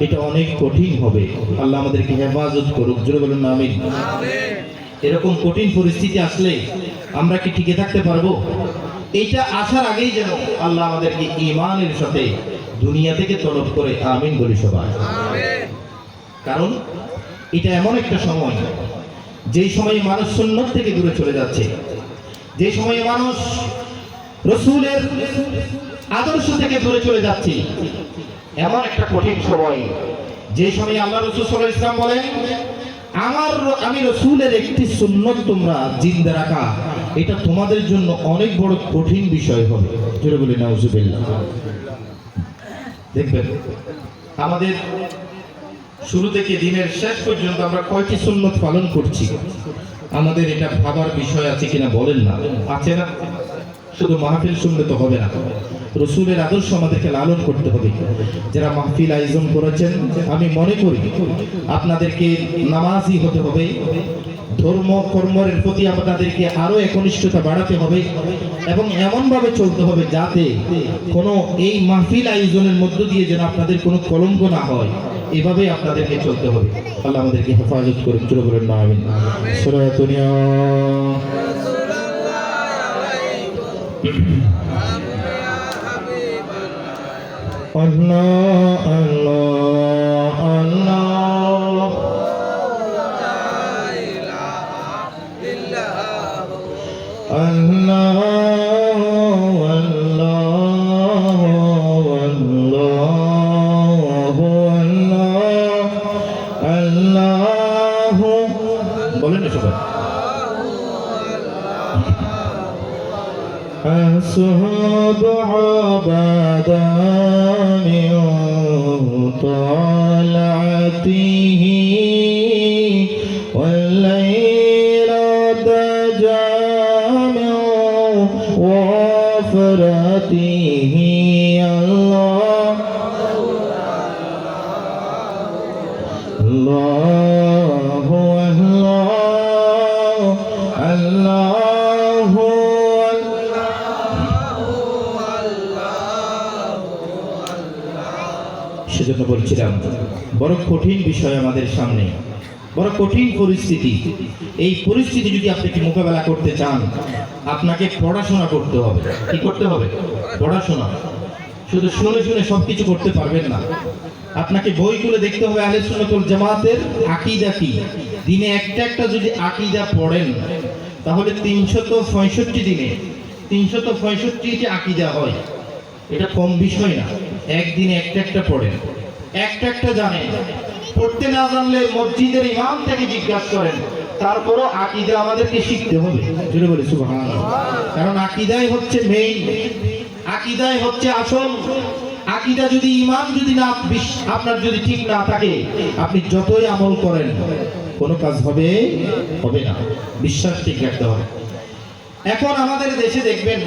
এটা অনেক কঠিন হবে। আল্লাহ আমাদেরকে হেফাজত করুক। জোরে বলুন আমিন। এরকম কঠিন পরিস্থিতি আসলে আমরা কি টিকে থাকতে পারবো? এইটা আসার আগেই যেন আল্লাহ আমাদেরকে ঈমানের সাথে দুনিয়া থেকে তলব করে আমিন বলি সবাই। কারণ এটা এমন একটা সময়, যেই সময়ে মানুষ সুন্নাত থেকে দূরে চলে যাচ্ছে, যে সময়ে মানুষ রাসূলের আদর্শ থেকে দূরে চলে যাচ্ছে, এমন একটা কঠিন সময়, যে সময় আল্লাহ রাসূল সাল্লাল্লাহু আলাইহি ওয়াসাল্লাম বলেন, আমি রাসূলের একটি সুন্নাত তোমরা জিন্দা রাখা, এটা তোমাদের জন্য অনেক বড় কঠিন বিষয় হবে। জোরে বলি নাউজুবিল্লাহ। দেখবেন আমাদের শুরু থেকে দিনের শেষ পর্যন্ত আমরা কয়টি সুন্নাত পালন করছি, আমাদের এটা ভাবার বিষয় আছে কিনা বলেন না? আছে না? শুধু মাহফিল শুনলে তো হবে না, রাসূলের আদর্শ আমাদেরকে লালন করতে হবে। যারা মাহফিল আয়োজন করেছেন, আমি মনে করি আপনাদেরকে নামাজি হতে হবে, ধর্ম কর্মের প্রতি আপনাদেরকে আরো একনিষ্ঠতা বাড়াতে হবে, এবং এমনভাবে চলতে হবে যাতে কোনো এই মাহফিল আয়োজনের মধ্য দিয়ে যেন আপনাদের কোনো কলঙ্ক না হয়, এভাবে আপনাদেরকে চলতে হবে। আল্লাহ আমাদেরকে হেফাজত করুন। জোরে বলেন আমিন। সূরা দুনিয়া। আল্লাহ আল্লাহ আল্লাহ, আল্লাহ أصحاب عبدا من طلعته والليل دجى من وفرته الله الله الله সেজন্য বলছিলাম বড় কঠিন বিষয় আমাদের সামনে, বড় কঠিন পরিস্থিতি। এই পরিস্থিতি যদি আপনি মোকাবেলা করতে চান, আপনাকে পড়াশোনা করতে হবে। কি করতে হবে? পড়াশোনা। শুধু শুনে শুনে সবকিছু করতে পারবেন না, আপনাকে বইগুলো দেখতে হবে। আহলে সুন্নাত ওয়াল জামাতের আকীদা কি, দিনে একটা একটা যদি আকীদা পড়েন, তাহলে 365 দিনে 365টি আকীদা হয়। এটা কম বিষয় না। একদিনে একটা একটা পড়েন, একটা একটা জানেন, পড়তে না জানলে মসজিদের ইমাম থেকে জিজ্ঞাসা করেন, তারপরও আকীদা আমাদেরকে শিখতে হবে। জোরে বলি সুবহানাল্লাহ। কারণ আকীদাই হচ্ছে মেইন, আকীদাই হচ্ছে আসল। আকীদা যদি ইমান যদি না আপনার যদি ঠিক না থাকে, আপনি যতই আমল করেন কোনো কাজ হবে না। বিশ্বাস ঠিক রাখতে হবে। এখন আমাদের দেশে দেখবেন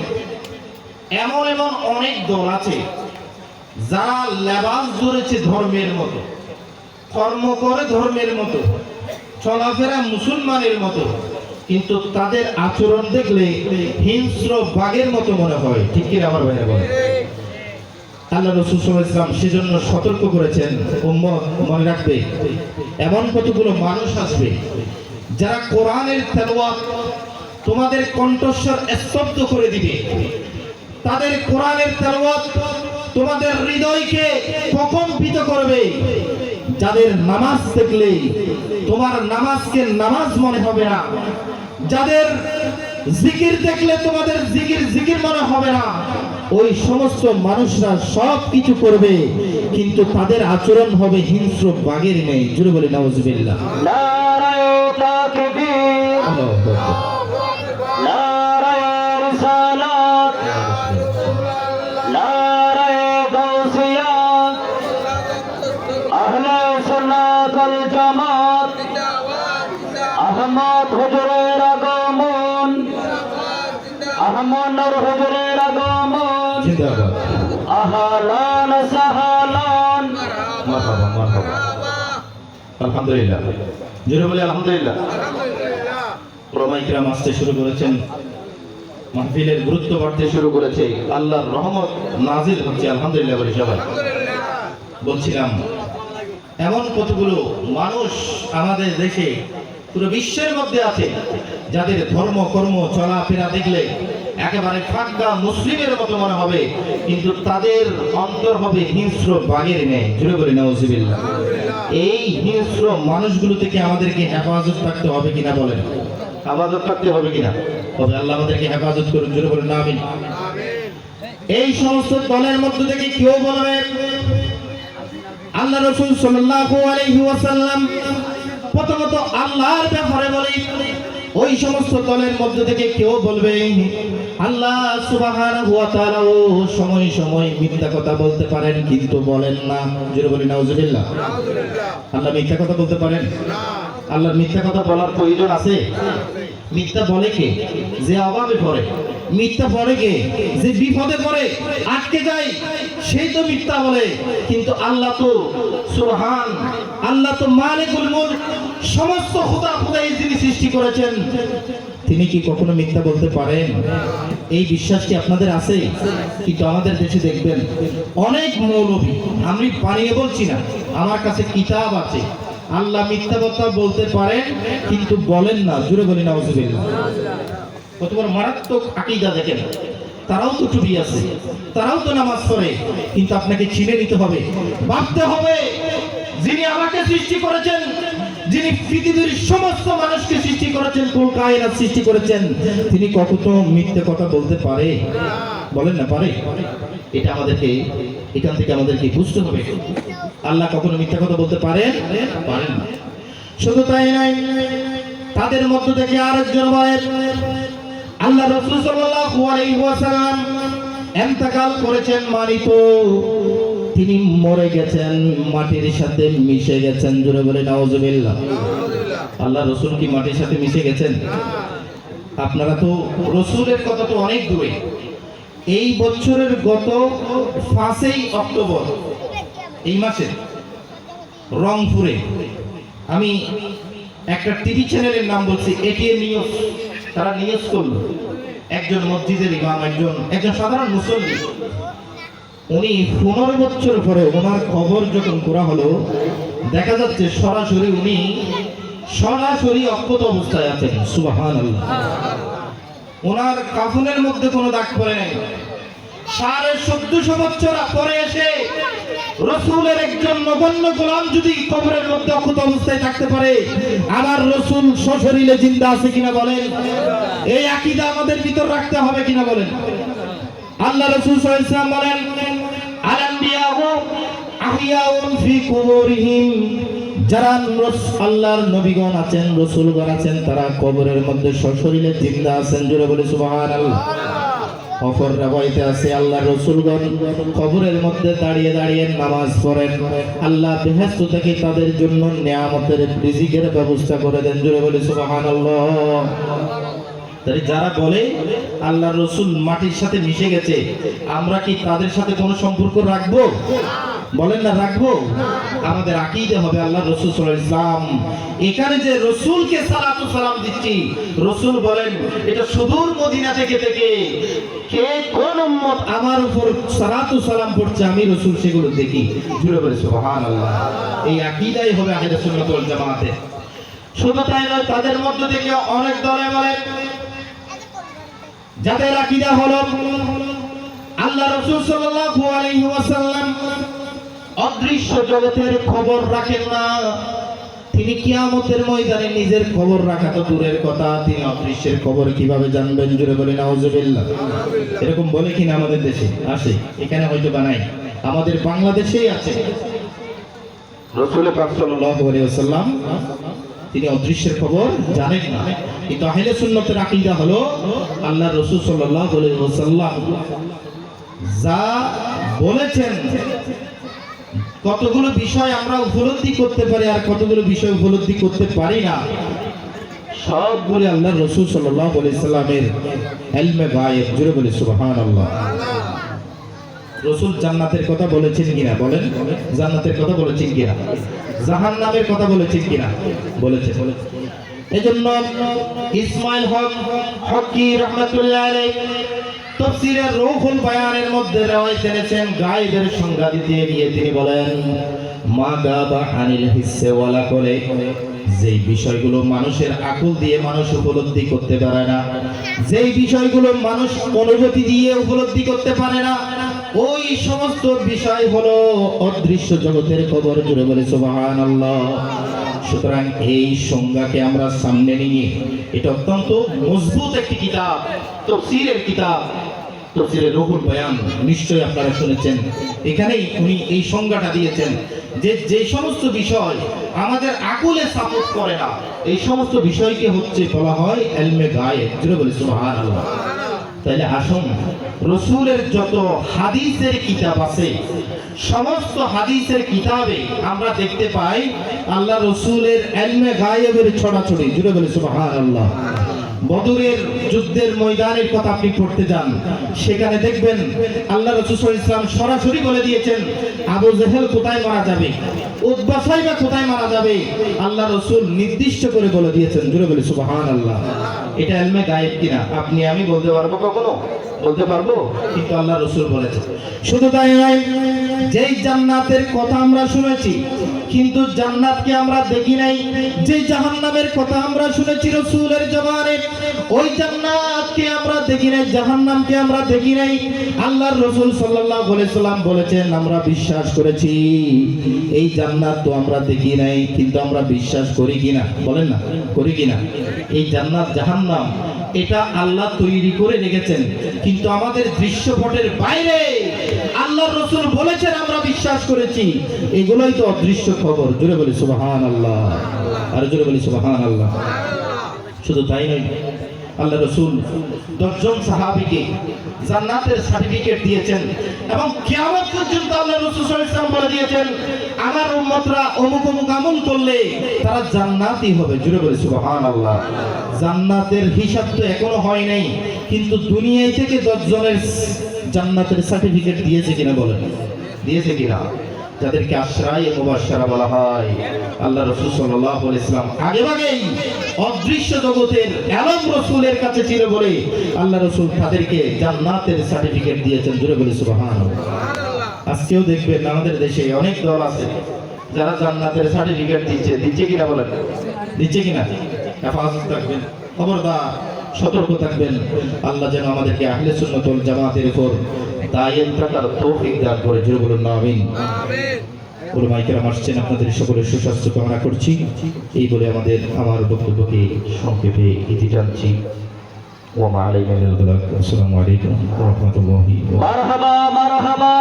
এমন এমন অনেক দল আছে যারা লেবাস ধরেছে ধর্মের মতো, কর্ম করে ধর্মের মতো, চলাফেরা মুসলমানের মতো, কিন্তু তাদের আচরণ দেখলে হিংস্র বাঘের মতো মনে হয়। ঠিক কি আমার ভাইরা বলেন? আল্লাহ রাসূল সাল্লাল্লাহু আলাইহি ওয়াসাল্লাম সেজন্য সতর্ক করেছেন, উম্মত মনে রাখবে এমন কতগুলো মানুষ আসবে যারা কোরআনের তেলাওয়াত তোমাদের কণ্ঠস্বর স্তব্ধ করে দিবে। তাদের কোরআনের তেলাওয়াত তোমাদের হৃদয়কে প্রকম্পিত করবে। যাদের নামাজ দেখলে তোমার নামাজকে নামাজ মনে হবে না, যাদের জিকির দেখলে তোমাদের জিকির মনে হবে না, ওই সমস্ত মানুষরা সব কিছু করবে কিন্তু তাদের আচরণ হবে হিংস্র বাঘের ন্যায়। জোরে বলি নাউজুবিল্লাহ। নারায়ে তাকবীর, নারায়ে রিসালাত, নারায়ে গাউসিয়াত, আহলে সুন্নাত ওয়াল জামাত, আহমদ হুজুরের আগমন, আহমদ হুজুরের আগমন, জিন্দাবাদ, আহলান সাহলান, মারহাবা মারহাবা, আলহামদুলিল্লাহ। জোরে বলি আলহামদুলিল্লাহ। ওলামায়ে কিরাম আসতে শুরু করেছেন, মাহফিলের গুরুত্ব বাড়তে শুরু করেছে, আল্লাহর রহমত নাজিল হচ্ছে। আলহামদুলিল্লাহ বলি সবাই। বলছিলাম এমন কতগুলো মানুষ আমাদের দেশে পুরো বিশ্বের মধ্যে আছে যাদের ধর্ম কর্ম চলাফেরা দেখলে একেবারে ফাঁকা মুসলিমের মতো মনে হবে, কিন্তু তাদের অন্তর হবে হিংস্র বাঘের ন্যায়। জুড়ে বলি নাউজুবিল্লাহ। এই হিংস্র মানুষগুলো থেকে আমাদেরকে হেফাজত থাকতে হবে কিনা বলেন? হেফাজত থাকতে হবে কিনা? তবে আল্লাহ আমাদেরকে হেফাজত করুন। জুড়ে বলেন আমিন। এই সমস্ত দলের মধ্যে থেকে কেউ বলবে আল্লাহ রাসূল সাল্লাল্লাহু আলাইহি ওয়াসাল্লাম প্রথমত আল্লাহর ব্যাপারে বলে, ওই সমস্ত দলের মধ্যে থেকে কেউ বলবে আল্লাহ সুবহানাহু ওয়া তাআলা সময় সময় মিথ্যা কথা বলতে পারেন কিন্তু বলেন না। জোরে বলি নাউজুবিল্লাহ। আল্লাহ মিথ্যা কথা বলতে পারেন না। আল্লাহর মিথ্যা কথা বলার প্রয়োজন আছে? মিথ্যা বলে কে? যে অভাবে পড়ে। মিথ্যা বলে কে? যে বিপদে পড়ে আটকে যায় সেই তো মিথ্যা বলে। কিন্তু আল্লাহ তো সুবহান, আল্লাহ তো মালিকুল মুলক, সমস্ত খোদাই যিনি সৃষ্টি করেছেন, তিনি কি কখনো মিথ্যা বলতে পারেন? এই বিশ্বাস কি আপনাদের আছে? কিন্তু আমাদের দেশে দেখবেন অনেক মৌলবী, আমি বানিয়ে বলছি না, আমার কাছে কিতাব আছে, আল্লাহ মিথ্যা কথা বলতে পারেন কিন্তু বলেন না। জুড়ে বলি নাউজুবিল্লাহ। কত বড় মারাত্মক আকীদা দেখেন। তারাও তো টুপি আছে, তারাও তো নামাজ পড়ে, কিন্তু আপনাকে চিনে নিতে হবে, ভাবতে হবে যিনি আমাকে সৃষ্টি করেছেন, যিনি পৃথিবীর সমস্ত মানুষকে সৃষ্টি করেছেন, কুল কায়নাত সৃষ্টি করেছেন, তিনি কখনো মিথ্যে কথা বলতে পারে? বলেন না পারে? এটা আমাদেরকে এখান থেকে আমাদেরকে বুঝতে হবে। আল্লাহ কখনো মিথ্যা কথা বলতে পারেন না। শুধু তাই নয়, তাদের মধ্য থেকে আরেকজন বলেন আল্লাহ রাসূল সাল্লাল্লাহু আলাইহি ওয়াসাল্লাম ইন্তেকাল করেছেন, মানিত তিনি মরে গেছেন, মাটির সাথে মিশে গেছেন। জোরে বলে নাউজুবিল্লাহ। আল্লাহ রাসূল কি মাটির সাথে মিশে গেছেন? আপনারা তো রাসূলের কথা তো অনেক দূরে। এই বছরের গত 5ই অক্টোবর এই মাসে রংপুরে আমি একটা টিভি চ্যানেলের নাম বলছি, এটিএন নিউজ, তারা নিউজ করলো একজন মসজিদের ইমাম, একজন সাধারণ মুসল্লি, উনি 15 বছর পরে ওনার খবর যখন করা হলো, দেখা যাচ্ছে উনি সরাসরি অক্ষত অবস্থায় আছেন। সুবহানাল্লাহ। ওনার কাফনের মধ্যে কোনো দাগ পড়ে নাই। 1450 বছর পরে এসে রাসূলের একজন নগণ্য গোলাম যদি কবরের মধ্যে অক্ষত অবস্থায় থাকতে পারে, আমার রাসূল সশরীরে জিন্দা আছে কিনা বলেন? এই আকীদা আমাদের ভিতর রাখতে হবে কিনা বলেন? আল্লাহ রাসূল সাল্লাল্লাহু আলাইহি ওয়াসাল্লাম বলেন আল-আনবিয়াউ আহইয়াউন ফি কুবুরিহিম যারা আল্লাহর নবীগণ আছেন, রসুলগণ আছেন, তারা কবরের মধ্যে সশরীরে জিন্দা আছেন। জোরে বলে সুবহানাল্লাহ। অপর রাওয়ায়াতে আছে আল্লাহ রসুলগণ কবরের মধ্যে দাঁড়িয়ে দাঁড়িয়ে নামাজ পড়েন, আল্লাহ বেহেশত থেকে তাদের জন্য নিয়ামতের রিজিকের ব্যবস্থা করে দেন। জোরে বলে সুবহানাল্লাহ। তাই যারা বলে আল্লাহ রসুল মাটির সাথে মিশে গেছে, আমরা কি তাদের সাথে কোনো সম্পর্ক রাখবো? বলেন না রাখবো? আমাদের আকীদা হবে আল্লাহ রসুল সাল্লাল্লাহু আলাইহি ওয়াসাল্লাম। এখানে যে রসুলকে সালাতু সালাম দিচ্ছি, রসুল বলেন এটা সুদূর মদিনা থেকে কে কোন উম্মত আমার উপর সালাতু সালাম পড়ছে, আমি রসুল সেগুলো দেখি। জুড়ে বলে সুবহানাল্লাহ। এই আকীদাই হবে আহলে সুন্নাত ওয়াল জামাতের। শুধু তাই নয়, তাদের মধ্য থেকে অনেক দলে বলে যাদের আকীদা হলো আল্লাহ রাসূল সাল্লাল্লাহু আলাইহি ওয়াসাল্লাম অদৃশ্য জগতের খবর রাখেন না। তিনি কিয়ামতের ময়দানে নিজের খবর রাখা তো দূরের কথা, তিনি অদৃশ্যের খবর কিভাবে জানবেন? জোরে বলে নাউজুবিল্লাহ। এরকম বলে কিনা আমাদের দেশে আসে? এখানে হয়তো বা নাই, আমাদের বাংলাদেশেই আছে। রাসূল পাক সাল্লাল্লাহু আলাইহি ওয়াসাল্লাম তিনি অদৃশ্যের খবর জানেন না। কিন্তু আহলে সুন্নাতের আকীদা হলো আল্লাহ রাসূল সাল্লাল্লাহু আলাইহি ওয়াসাল্লাম যা বলেছেন, কতগুলো বিষয় আমরা উপলব্ধি করতে পারি আর কতগুলো বিষয় উপলব্ধি করতে পারি না, সবগুলো আল্লাহ রাসূল সাল্লাল্লাহু আলাইহি সাল্লামের ইলমে গায়েব। জোরে বলে সুবহানাল্লাহ। রাসূল জান্নাতের কথা বলেছেন কিনা? বলেন, জান্নাতের কথা বলেছেন কিনা? জাহান্নামের কথা বলেছেন কিনা? বলেছেন। এজন্য ইসমাইল হক হকি রাহমাতুল্লাহ আলাইহি তাফসীরের রূহুল বায়ানের মধ্যে রওয়ায়াত এনেছেন, গায়েবের সংজ্ঞা দিতে গিয়ে তিনি বলেন মা গাবা আনিল হিসসে ওয়ালা করে, যেই বিষয়গুলো মানুষের আকল দিয়ে মানুষ উপলব্ধি করতে পারে না, যেই বিষয়গুলো মানুষ অনুভূতি দিয়ে উপলব্ধি করতে পারে না, ওই সমস্ত বিষয় হলো অদৃশ্য জগতের খবর। জুড়ে বলে সুবহানাল্লাহ। সুতরাং এই সংজ্ঞাকে আমরা সামনে নিয়ে, এটা অত্যন্ত মজবুত একটি কিতাব, তাফসীরের কিতাব, তাফসীরের রূহুল বায়ান, নিশ্চয়ই আপনারা শুনেছেন। এখানেই উনি এই সংজ্ঞাটা দিয়েছেন যে যে সমস্ত বিষয় আমাদের আকলে সাপোর্ট করে না, এই সমস্ত বিষয়কে হচ্ছে বলা হয় ইলমে গায়েব। জুড়ে বলে সুবহানাল্লাহ। তাহলে আসুন, রসুলের যত হাদিসের কিতাব আছে, সমস্ত হাদিসের কিতাবে আমরা দেখতে পাই আল্লাহ রসুলের ইলমে গায়েবের ছড়াছড়ি। জুড়ে বলে সুবহানাল্লাহ। বদরের যুদ্ধের ময়দানের কথা আপনি পড়তে যান, সেখানে দেখবেন আল্লাহ রাসূল সাল্লাল্লাহু আলাইহি ওয়াসাল্লাম সরাসরি বলে দিয়েছেন আবু জেহেল কোথায় মারা যাবে, উতবা সাইবা কোথায় মারা যাবে, আল্লাহ রাসূল নির্দিষ্ট করে বলে দিয়েছেন। জুড়ে বলে সুবহানাল্লাহ। এটা ইলমে গায়েব কিনা আপনি আমি বলতে পারবো? কখনো বলতে পারবো? কিন্তু আল্লাহ রাসূল বলেছেন। শুধু তাই নয়, যেই জান্নাতের কথা আমরা শুনেছি কিন্তু জান্নাতকে আমরা দেখি নাই, যে জাহান্নামের কথা আমরা শুনেছি রাসূলের জবানে, ওই জান্নাতকে আমরা দেখি নাই, জাহান্নামকে আমরা দেখি নাই। আল্লাহর রাসূল সাল্লাল্লাহু আলাইহি সাল্লাম বলেছেন আমরা বিশ্বাস করেছি এই জান্নাত তো আমরা দেখি নাই, কিন্তু আমরা বিশ্বাস করি কিনা? বলেন না, করি কিনা? এই জান্নাত জাহান্নাম এটা আল্লাহ তৈরি করে রেখেছেন, কিন্তু আমাদের দৃশ্যপটের বাইরে আল্লাহর রাসূল বলেছেন আমরা বিশ্বাস করেছি, এগুলোই তো অদৃশ্য খবর। জোরে বলি সুবহানাল্লাহ। আর জোরে বলি সুবহানাল্লাহ। শুধু তাই নয়, আল্লাহ রাসূল 10 জন সাহাবীকে জান্নাতের সার্টিফিকেট দিয়েছেন এবং কিয়ামত পর্যন্ত আল্লাহ রাসূল সাল্লাল্লাহু আলাইহি ওয়াসাল্লাম বলে দিয়েছেন আমার উম্মতরা অমুক অমুক আমল করলে তারা জান্নাতি হবে। জোরে বলি সুবহানাল্লাহ। জান্নাতের হিসাব তো এখনো হয় নাই, কিন্তু দুনিয়ায় থেকে 10 জনের জান্নাতের সার্টিফিকেট দিয়েছে কিনা? বলেন, দিয়েছে কিনা? যাদেরকে আশরায়ে মুবাশশারা বলা হয়। আল্লাহ রাসূল সাল্লাল্লাহু আলাইহি ওয়াসাল্লাম আগেভাগেই অদৃশ্য জগতের ইলম রাসূলের কাছে ছিল বলে আল্লাহ রাসূল তাদেরকে জান্নাতের সার্টিফিকেট দিয়েছেন। জোরে বলি সুবহানাল্লাহ। আজকেও দেখবেন আমাদের দেশে অনেক দল আছে যারা জান্নাতের সার্টিফিকেট দিচ্ছে কিনা? বলেন, দিচ্ছে কিনা? হেফাজত থাকবেন, খবরদার, সতর্ক থাকবেন। আল্লাহ যেন আমাদেরকে আহলে সুন্নাত ওয়াল জামাতের উপর দায়েম থাকার তৌফিক দান করে। জোরে বলুন আমিন। উলামায়ে কেরাম আসছেন, আপনাদের সকলের সুস্বাস্থ্য কামনা করছি। এই বলে আমার বক্তব্যকে সংক্ষেপে ইতি টানছি। ওয়া মা আলাইনা ইল্লাল বালাগ। আসসালামু আলাইকুম ওয়া রাহমাতুল্লাহি। মারহাবা মারহাবা।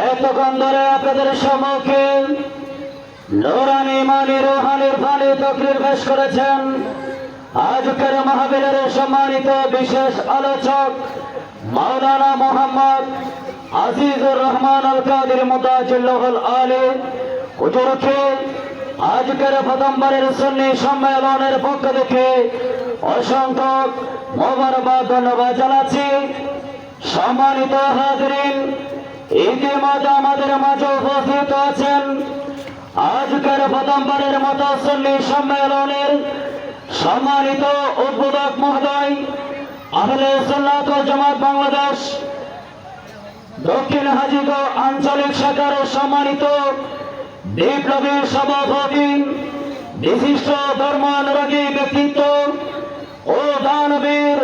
1 ঘন্টা ধরে আপনাদের সম্মুখে নুরানি মানি রুহানির পানি তকরির পেশ করেছেন আজকের মাহফিলের সম্মানিত বিশেষ আলোচক মাওলানা মোহাম্মদ আজিজুর রহমান আল কাদির মুতাজিল্লাহুল আলী হুজুরকে আজকের প্রথমবারের সুন্নি সম্মেলনের পক্ষ থেকে অসংখ্য মোবারকবাদ ধন্যবাদ জানাচ্ছি। সম্মানিত হাজরিন, ইতিমধ্যে আমাদের মাঝে উপস্থিত আছেন আজকের প্রথমবারের মতো সুন্নি সম্মেলনের সম্মানিত উদ্বোধক মহোদয়, আহলে সুন্নাত ওয়াল জামাত বাংলাদেশ দক্ষিণ হাজীগঞ্জ আঞ্চলিক শাখার সম্মানিত বিপ্লবী সভাপতি, বিশিষ্ট ধর্মানুরাগী ব্যক্তিত্ব ও দানবীর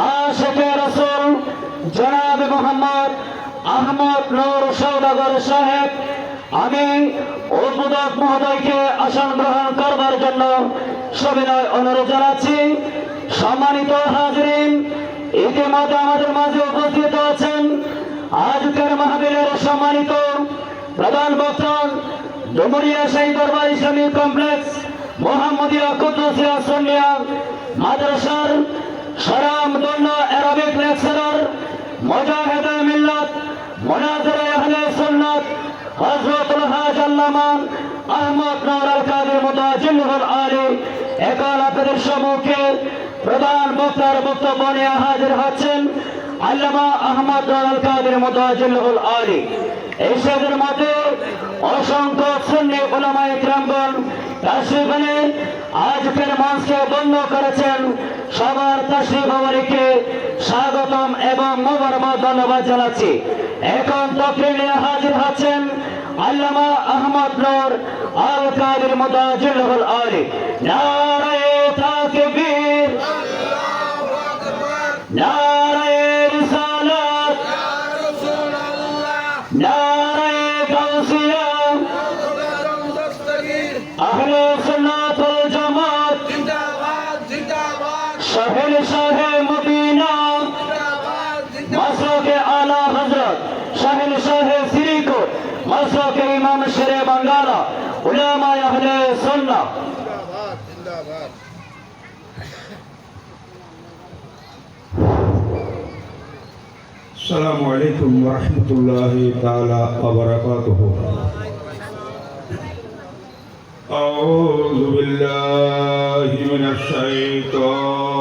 আশিকে রাসূল জনাব মোহাম্মদ আহমদ নূর সওদাগর সাহেব, আমি উদ্বোধক মহোদয়কে আসন গ্রহণ করবার জন্য সবিনয় অনুরোধ জানাচ্ছি। সম্মানিত হাজরিন, ইতিমধ্যে আমাদের মাঝে উপস্থিত আছেন আজকের মাহফিলের সম্মানিত প্রধান বক্তা, ডুমুরিয়া শাহী দরবার ইসলামিক কমপ্লেক্স মোহাম্মদিয়া কুদ্দুসিয়া সুন্নিয়া মাদ্রাসার স্বনামধন্য অ্যারাবিক লেকচারার, মুজাহিদে মিল্লাত, মুনাজিরে আহলে সুন্নাত হযরতুল হাজ আল্লামা আহমদ নূর আল কাদির মুতাজিল্লাহুল আলী এখন আপনাদের সম্মুখে প্রধান বক্তার বক্তব্য নিয়ে হাজির হচ্ছেন আল্লামা আহমদ নূর আল কাদির মুতাজিল্লাহুল আলী। এই শেষের মধ্যে অসংখ্য সুন্নি উলামায়ে কিরামগণ তাশরীফ এনে আজকের মঞ্চকে বন্ধ করেছেন। সবার তাশরীফ আওয়ারীকে স্বাগতম এবং মোবারকবাদ ধন্যবাদ জানাচ্ছি। এখন তকরীর নিয়ে হাজির হচ্ছেন আল্লামা আহমদ নূর আল কাদির মুতাজিল্লাহুল আলী। নারায়ে তাকবীর, নারায়ে রিসালাত, নারায়ে গাউসিয়া, আহলে সুন্নাত ওয়াল জামাত শাহের শাহে মদিনা, মাসলকে আলা হযরত শাহের শাহে শ্রীকোট, মাসলকে ইমাম শেরে বাঙ্গালা, উলামায়ে আহলে সুন্নাহ। السلام عليكم ورحمة الله تعالى وبركاته. أعوذ بالله من الشيطان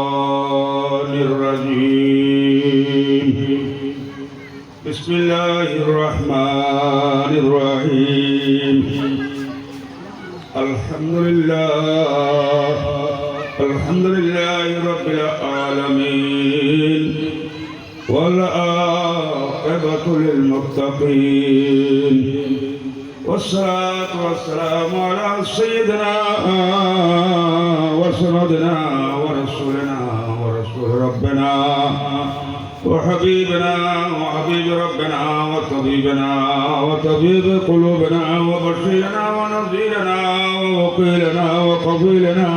الرجيم. بسم الله الرحمن الرحيم. الحمد لله رب العالمين، والعاقبة للمتقين، والصلاة والسلام على سيدنا وسندنا ورسولنا ورسول ربنا وحبيبنا وحبيب ربنا وطبيبنا وطبيب قلوبنا وبشيرنا ونذيرنا ووكيلنا وقبيلنا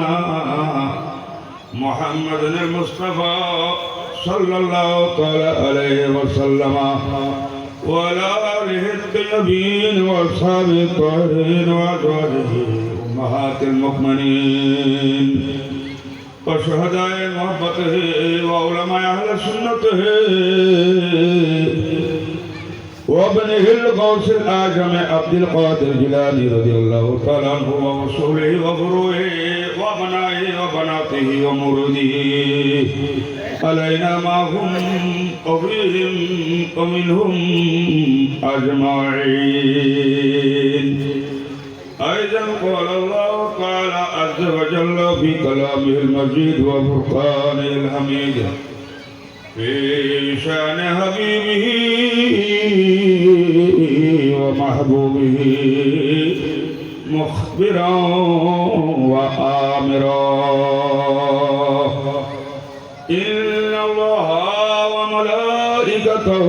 محمد المصطفى صلى الله تعالى عليه وسلم وعلى آله الطيبين وأصحابه الطاهرين وأزواجه أمهات المؤمنين وشهداء محبته وعلماء أهل سنته وابنه الغوث الأعظم عبد القادر الجيلاني رضي الله تعالى عنه ووصوله وفروعه وأبنائه وبناته ومرده علينا معهم وفيهم ومنهم أجمعين. أيضا قال الله تعالى عز وجل في كلامه المجيد وفرقانه الحميد في شأن حبيبه ومحبوبه مخبرا وآمرا: إن الله وملائكته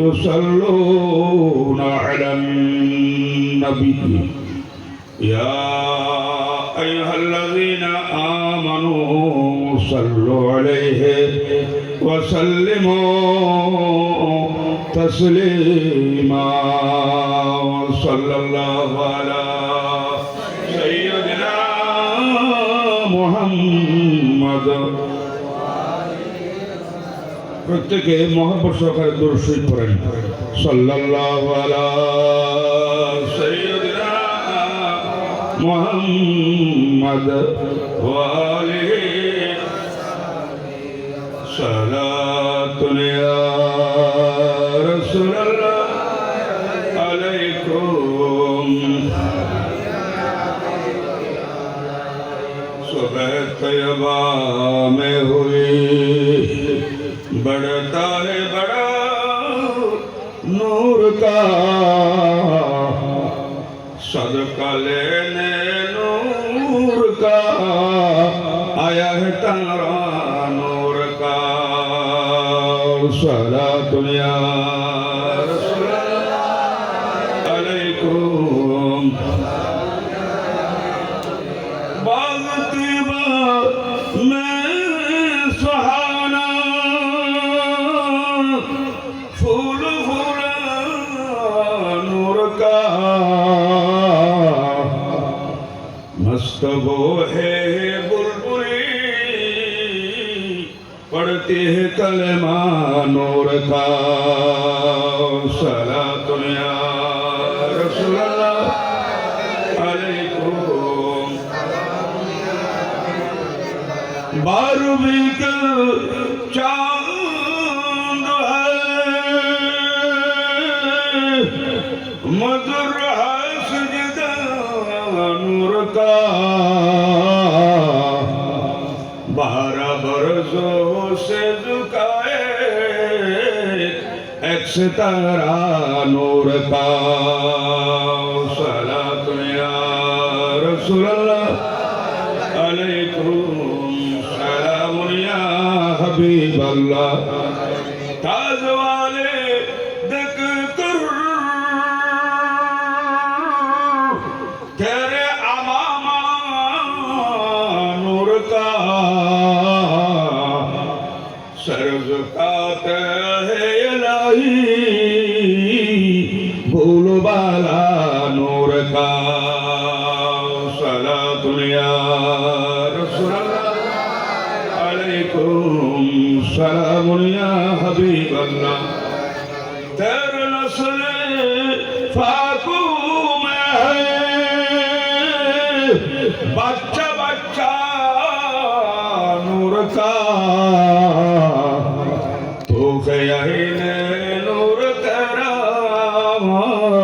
يصلون على النبي يا أيها الذين آمنوا صلوا عليه وسلموا تسليما. सल्लल्लाहु अला सय्यदिना मुहम्मद प्रत्येके মহাপুরুষ সহকারে দরুদ শরীফ পড়েন সাল্লাল্লাহু আলা সাইয়্যিদিনা মুহাম্মদ ওয়া আলিহি সালাতুন ইয়া রাসূলুল্লাহ আলাইকুম सुबह तैयबा में हुई बढ़ता है बड़ा नूर का सदका लेने नूर का आया है तारा नूर का सलातुन या रसूलल्लाह अलैकुम मस्त वो है बुलबुली पढ़ती है कलमा नूर का सलातुन या रसूलल्लाह अलैकुम बारहवीं का चांद है मधुर है सजदा नूर का 12 बरसों से झुकाए एक सितारा नूर का सलातुन या रसूलल्लाह अलैकुम सलामुन या हबीब अल्लाह ताज वाले देख कर तेरे अमामा नूर का सर झुकाते है इलाही भूल वाला नूर का सलातुन या रसूलल्लाह अलैकुम सलामुन या हबीब अल्लाह तेरे नस्ल फाकू में है बच्चा बच्चा नूर का